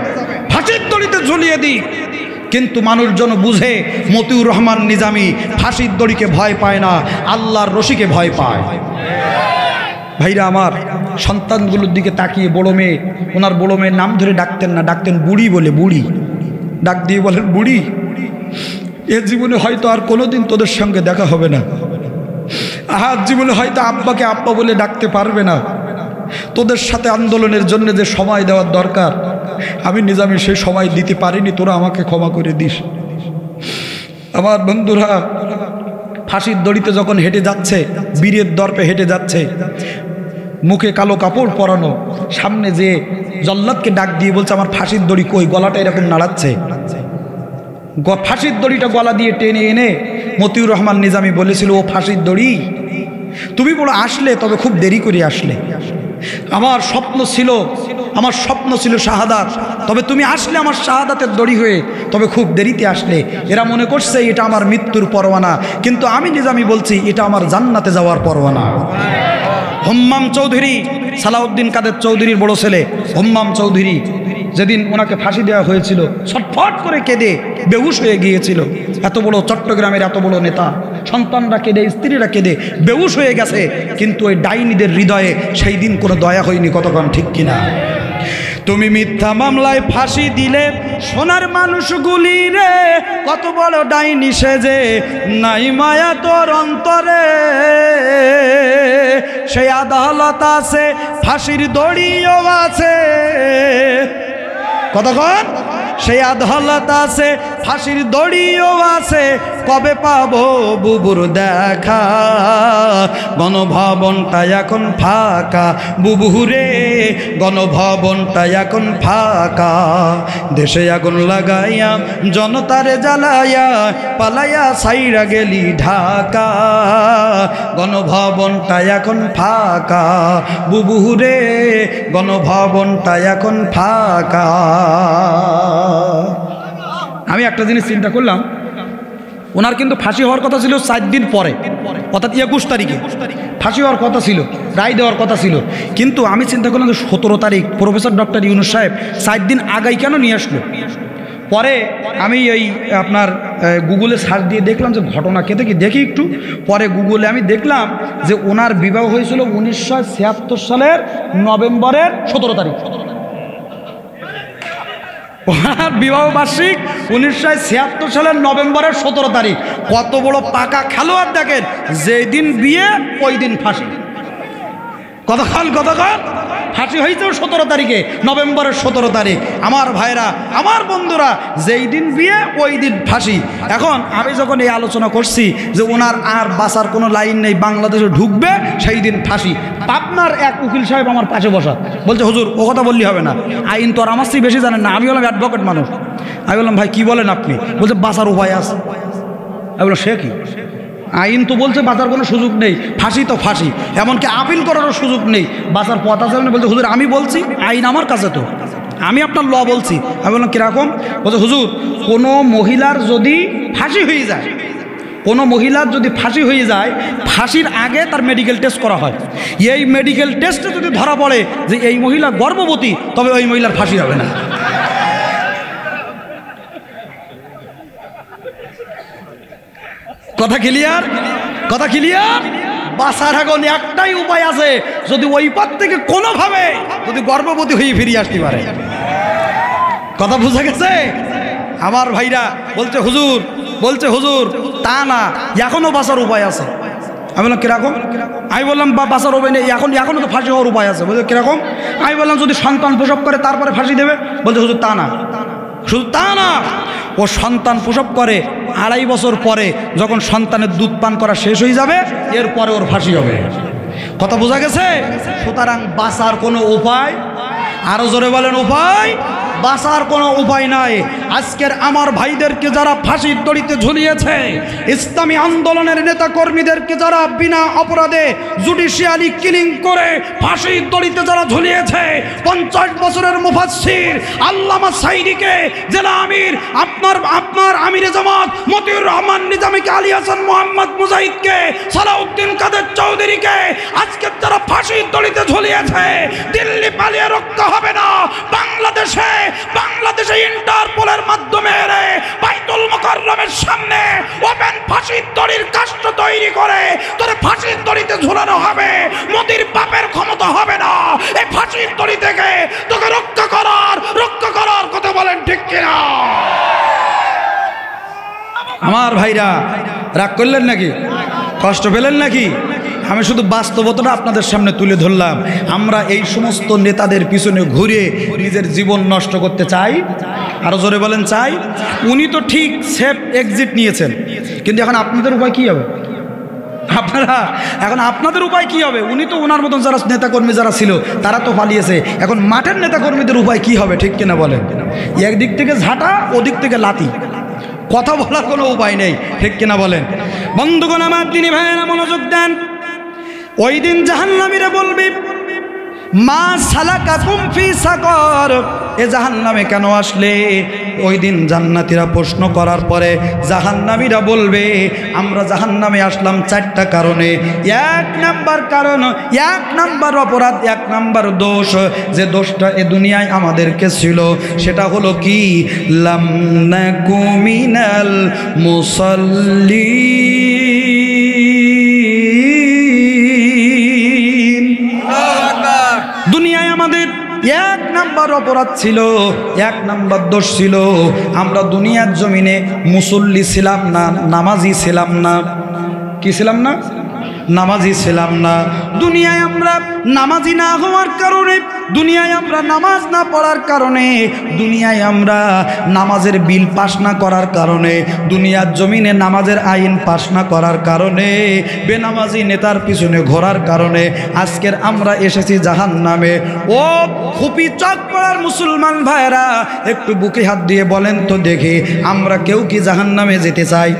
ফাঁসির দড়িতে ঝুলিয়ে দিই। কিন্তু মানুষজন বুঝে মতিউর রহমান নিজামী ফাঁসির দড়িকে ভয় পায় না, আল্লাহর রশিকে ভয় পায়। ভাইরা আমার, সন্তানগুলোর দিকে তাকিয়ে বড় মেয়ে, ওনার বড় মেয়ের নাম ধরে ডাকতেন না, ডাকতেন বুড়ি বলে। বুড়ি ডাক দিয়ে বলেন, বুড়ি এ জীবনে হয়তো আর কোনোদিন তোদের সঙ্গে দেখা হবে না, আজ জীবনে হয়তো আব্বাকে আব্বা বলে ডাকতে পারবে না, তোদের সাথে আন্দোলনের জন্য যে সময় দেওয়ার দরকার আমি নিজামী সেই সময় দিতে পারিনি, তোরা আমাকে ক্ষমা করে দিস। আমার বন্ধুরা, ফাঁসির দড়িতে যখন হেঁটে যাচ্ছে, বীরের দর্পে হেঁটে যাচ্ছে, মুখে কালো কাপড় পরানো, সামনে যে জল্লাদকে ডাক দিয়ে বলছে, আমার ফাঁসির দড়ি কই? গলাটা এরকম নাড়াচ্ছে। ফাঁসির দড়িটা গলা দিয়ে টেনে এনে মতিউর রহমান নিজামী বলেছিল, ও ফাঁসির দড়ি তুমি বলো আসলে, তবে খুব দেরি করে আসলে। আমার স্বপ্ন ছিল শাহাদাত, তবে তুমি আসলে আমার শাহাদাতের দড়ি হয়ে, তবে খুব দেরিতে আসলে। এরা মনে করছে এটা আমার মৃত্যুর পরোয়ানা, কিন্তু আমি নিজামী বলছি এটা আমার জান্নাতে যাওয়ার পরোয়ানা। হম্মাম চৌধুরী, সালাউদ্দিন কাদের চৌধুরীর বড় ছেলে হম্মাম চৌধুরী, যেদিন ওনাকে ফাঁসি দেওয়া হয়েছিল ছটফট করে কেঁদে বেহুশ হয়ে গিয়েছিল। এত বড় চট্টগ্রামের এত বড় নেতা, সন্তানরা কেঁদে, স্ত্রীরা কেঁদে বেহুশ হয়ে গেছে, কিন্তু ওই ডাইনিদের হৃদয়ে সেই দিন কোনো দয়া হয়নি। কতক্ষণ ঠিক কিনা? তুমি মিথ্যা মামলায় ফাঁসি দিলে সোনার মানুষগুলি রে, কত বড় ডাইনি সেজে নাই মায়া তোর অন্তরে। সেই আদালত আছে, ফাঁসির দড়িও আছে। কতক্ষণ? সেই আদালত আছে, ফাঁসির দড়িও আছে, কবে পাবো বুবুর দেখা? গণভবনটা এখন ফাঁকা বুবুরে, গণভবনটা এখন ফাঁকা। দেশে আগুন লাগাইয়া জনতারে জ্বালাইয়া পালাইয়া সাইরা গেলি ঢাকা। গণভবনটা এখন ফাঁকা বুবুরে, গণভবনটা এখন ফাঁকা। আমি একটা জিনিস চিন্তা করলাম, ওনার কিন্তু ফাঁসি হওয়ার কথা ছিল 4 দিন পরে, অর্থাৎ 21 তারিখে ফাঁসি হওয়ার কথা ছিল, রায় দেওয়ার কথা ছিল। কিন্তু আমি চিন্তা করলাম যে 17 তারিখ প্রফেসর ডক্টর ইউনূস সাহেব 4 দিন আগেই কেন নিয়ে আসলো? পরে আমি এই আপনার গুগলে সার্চ দিয়ে দেখলাম যে ঘটনা কে দেখি একটু। পরে গুগলে আমি দেখলাম যে ওনার বিবাহ হয়েছিল 1976 সালের নভেম্বরের 17 তারিখ। ওনার বিবাহ বার্ষিক 1976 সালের নভেম্বরের 17 তারিখ। কত বড় পাকা খেলোয়াড় দেখেন, যেই দিন বিয়ে ওই দিন ফাঁসি। কতক্ষণ ফাঁসি হয়েছে 17 তারিখে, নভেম্বরের 17 তারিখ। আমার ভাইরা, আমার বন্ধুরা, যেই দিন বিয়ে ওই দিন ফাঁসি। এখন আমি যখন এই আলোচনা করছি যে ওনার আর বাঁচার কোনো লাইন নেই, বাংলাদেশে ঢুকবে সেই দিন ফাঁসি, পাবনার এক উকিল সাহেব আমার পাশে বসা বলছে, হুজুর ও কথা বললি হবে না, আইন তো আর আমার চেয়ে বেশি জানেন না। আমি বললাম অ্যাডভোকেট মানুষ। আমি বললাম ভাই কি বলেন আপনি? বলছে বাঁচার উপায় আছে। আমি বললাম সে কি? আইন তো বলছে বাঁচার কোনো সুযোগ নেই, ফাঁসি তো ফাঁসি, এমনকি আপিল করারও সুযোগ নেই, বাঁচার পথ আছে। বলছে হুজুর আমি বলছি, আইন আমার কাছে, তো আমি আপনার ল বলছি। আমি বললাম কীরকম? বলছে হুজুর কোনো মহিলার যদি ফাঁসি হয়ে যায়, কোনো মহিলার যদি ফাঁসি হয়ে যায়, ফাঁসির আগে তার মেডিকেল টেস্ট করা হয়। এই মেডিকেল টেস্টে যদি ধরা পড়ে যে এই মহিলা গর্ভবতী, তবে ওই মহিলার ফাঁসি হবে না। কথা ক্লিয়ার? কথা ক্লিয়ার? বাঁচার এখন একটাই উপায় আছে, যদি ওই পথ থেকে কোনোভাবে যদি গর্ভবতী হয়ে ফিরিয়ে আসতে পারে। কথা বোঝা গেছে? আমার ভাইরা বলছে হুজুর তা না, এখনো বাঁচার উপায় আছে। আমি বললাম কিরকম? আমি বললাম বাঁচার উপায় নেই, এখনো তো ফাঁসি হওয়ার উপায় আছে। বলছে কিরকম? আমি বললাম যদি সন্তান প্রসব করে তারপরে ফাঁসি দেবে। বলছে হুজুর তা না, শুধু তা না, ও সন্তান প্রসব করে 2.5 বছর পরে যখন সন্তানের দুধ পান করা শেষ হয়ে যাবে, এরপরে ওর ফাঁসি হবে। কথা বোঝা গেছে? সুতরাং বাঁচার কোনো উপায়, আরো জোরে বলেন উপায়, বাঁচার কোনো উপায় নাই। আজকের আমার ভাইদেরকে যারা ফাঁসির দড়িতে ঝুলিয়েছে, ইসলামী আন্দোলনের নেতা কর্মীদেরকে যারা বিনা অপরাধে জুডিশিয়ালি কিলিং করে ফাঁসির দড়িতে যারা ঝুলিয়েছে, 50 বছরের মুফাসসির আল্লামা সাইদিকে, জেলা আমির আপনার আমিরে জামাত মতিউর রহমান নিজামীকে, আলী হাসান মোহাম্মদ মুজাহিদকে, সালাউদ্দিন কাদের চৌধুরীকে আজকে যারা ফাঁসির দড়িতে ঝুলিয়েছে, দিল্লি পালিয়ে রক্ষা হবে না। বাংলাদেশে ইন্টারপোলের মাধ্যমে বাইতুল মুকাররমের সামনে ওপেন ফাঁসির দড়ির কাষ্ঠ তৈরি করে তোরে ফাঁসির দড়িতে ঝুলানো হবে। মোদির বাপের ক্ষমতা হবে না এই ফাঁসির দড়ি থেকে তোকে রক্ষা করার কথা বলেন ঠিক কিনা? আমার ভাইরা রাগ করলেন নাকি? কষ্ট পেলেন নাকি? আমি শুধু বাস্তবতাটা আপনাদের সামনে তুলে ধরলাম। আমরা এই সমস্ত নেতাদের পিছনে ঘুরে নিজের জীবন নষ্ট করতে চাই? আরো জোরে বলেন চাই? উনি তো ঠিক সেফ এক্সিট নিয়েছেন, কিন্তু এখন আপনাদের উপায় কি হবে? আপনাদের উপায় কি হবে? উনি তো ওনার মতন যারা নেতাকর্মী যারা ছিল তারা তো পালিয়েছে, এখন মাঠের নেতাকর্মীদের উপায় কি হবে? ঠিক কিনা বলেন? একদিক থেকে ঝাঁটা, ওদিক থেকে লাতি, কথা বলার কোনো উপায় নেই। ঠিক কিনা বলেন? বন্ধুগণ আমার, তিনি ভাইয়েরা মনোযোগ দেন। ওই দিন জাহান্নামীরা বলবে, মা সালাকাকুম ফি সাকর, এ জাহান্নামে কেন আসলে? ওই দিন জান্নাতীরা প্রশ্ন করার পরে জাহান্নামীরা বলবে, আমরা জাহান্নামে আসলাম 4টা কারণে। 1 নাম্বার কারণ, 1 নাম্বার অপরাধ, 1 নাম্বার দোষ, যে দোষটা এ দুনিয়ায় আমাদেরকে ছিল, সেটা হলো কি? লাম নাকু মিনাল মুসাল্লিন। দুনিয়ায় আমাদের 1 নাম্বার অপরাধ ছিল, 1 নাম্বার দোষ ছিল, আমরা দুনিয়ার জমিনে মুসল্লি ছিলাম না, নামাজি ছিলাম না। কি ছিলাম না? নামাজি ছিলাম না। দুনিয়ায় আমরা নামাজি না হওয়ার কারণে দুনিয়ায় আমরা নামাজ না পড়ার কারণে, দুনিয়ায় আমরা নামাজের বিল পাস না করার কারণে, দুনিয়ার জমিনে নামাজের আইন পাস না করার কারণে, বেনামাজি নেতার পিছনে ঘোরার কারণে আজকের আমরা এসেছি জাহান্নামে। ও খুপি চক পড়ার মুসলমান ভাইরা, একটু বুকে হাত দিয়ে বলেন তো দেখি, আমরা কেউ কি জাহান্নামে যেতে চাই?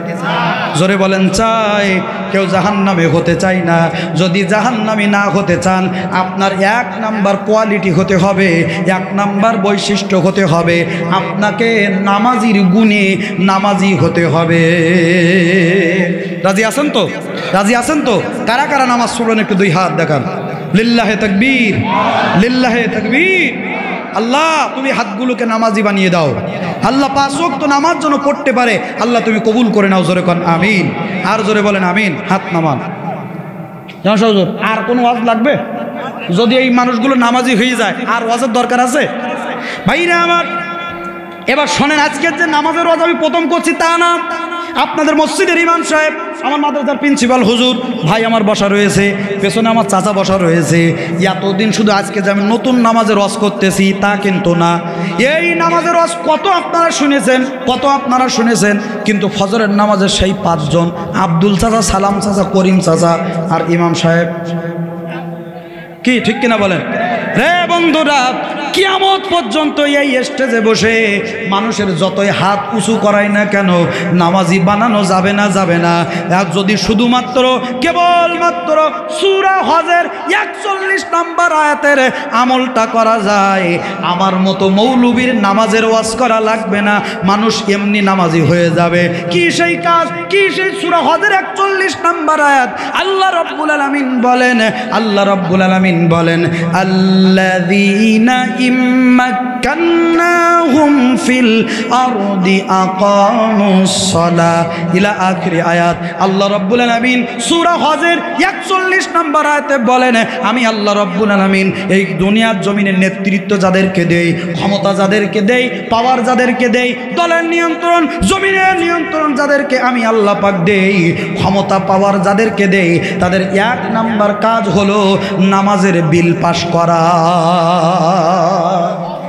জোরে বলেন চাই? কেউ জাহান্নামে হতে চাই না। যদি জাহান্নামী না হতে চান, আপনার 1 নাম্বার কোয়ালিটি হতে হবে, 1 নাম্বার বৈশিষ্ট্য হতে হবে, আপনাকে নামাজির গুণে নামাজি হতে হবে। রাজি আছেন তো? রাজি আছেন তো? কারা কারা নামাজ পড়বেন একটু 2 হাত দেখান। লিল্লাহে তাকবীর, লিল্লাহে তাকবীর। আল্লাহ তুমি হাতগুলোকে নামাজি বানিয়ে দাও। আল্লাহ 5 ওয়াক্ত নামাজ যেন পড়তে পারে আল্লাহ তুমি কবুল করে নাও। জোরে কোন আমিন। আর জোরে বলেন আমিন। হাত নামান। আর কোনো ওয়াজ লাগবে? যদি এই মানুষগুলো নামাজি হয়ে যায় আর ওয়াজের দরকার আছে? ভাইরা আমার, এবার শোনেন, আজকের যে নামাজের ওয়াজ আমি প্রথম করছি তা না, আপনাদের মসজিদের ইমাম সাহেব, আমার মাদ্রাসার প্রিন্সিপাল হুজুর ভাই আমার বসা রয়েছে, পেছনে আমার চাচা বসা রয়েছে। এতদিন শুধু আজকে যে আমি নতুন নামাজের ওয়াজ করতেছি তা কিন্তু না। এই নামাজের ওয়াজ কত আপনারা শুনেছেন, কত আপনারা শুনেছেন, কিন্তু ফজরের নামাজের সেই 5 জন, আব্দুল চাচা, সালাম চাচা, করিম চাচা আর ইমাম সাহেব, কি ঠিক কিনা বলেন? রে বন্ধুরা, কিয়ামত পর্যন্ত এই স্টেজে বসে মানুষের যতই হাত উঁচু করায় না কেন, নামাজি বানানো যাবে না, যাবে না। যদি শুধুমাত্র কেবলমাত্র সূরা হজের 41 নম্বর আয়াতের আমলটা করা যায়, আমার মতো মৌলবীর নামাজের ওয়াজ করা লাগবে না, মানুষ এমনি নামাজি হয়ে যাবে। কি সেই কাজ, কি সেই সূরা হজের 41 নম্বর আয়াত? আল্লাহ রাব্বুল আলামিন বলেন, আল্লাহ রাব্বুল আলামিন বলেন, আল্লাযীনা ইম্মাক্কান্নাহুম ফিল আরদি আকামুস সালাহ ইলা আখির আয়াত। আল্লাহ রাব্বুল আলামিন সূরা হজের 41 নম্বর আয়াতে বলেন, আমি আল্লাহ রাব্বুল আলামিন এই দুনিয়ার জমিনের নেতৃত্ব যাদেরকে দেই, ক্ষমতা যাদেরকে দেই, পাওয়ার যাদেরকে দেই, দলের নিয়ন্ত্রণ, জমিনের নিয়ন্ত্রণ যাদেরকে আমি আল্লাহ পাক দেই, ক্ষমতা পাওয়ার যাদেরকে দেই, তাদের 1 নাম্বার কাজ হলো নামাজের বিল পাস করা।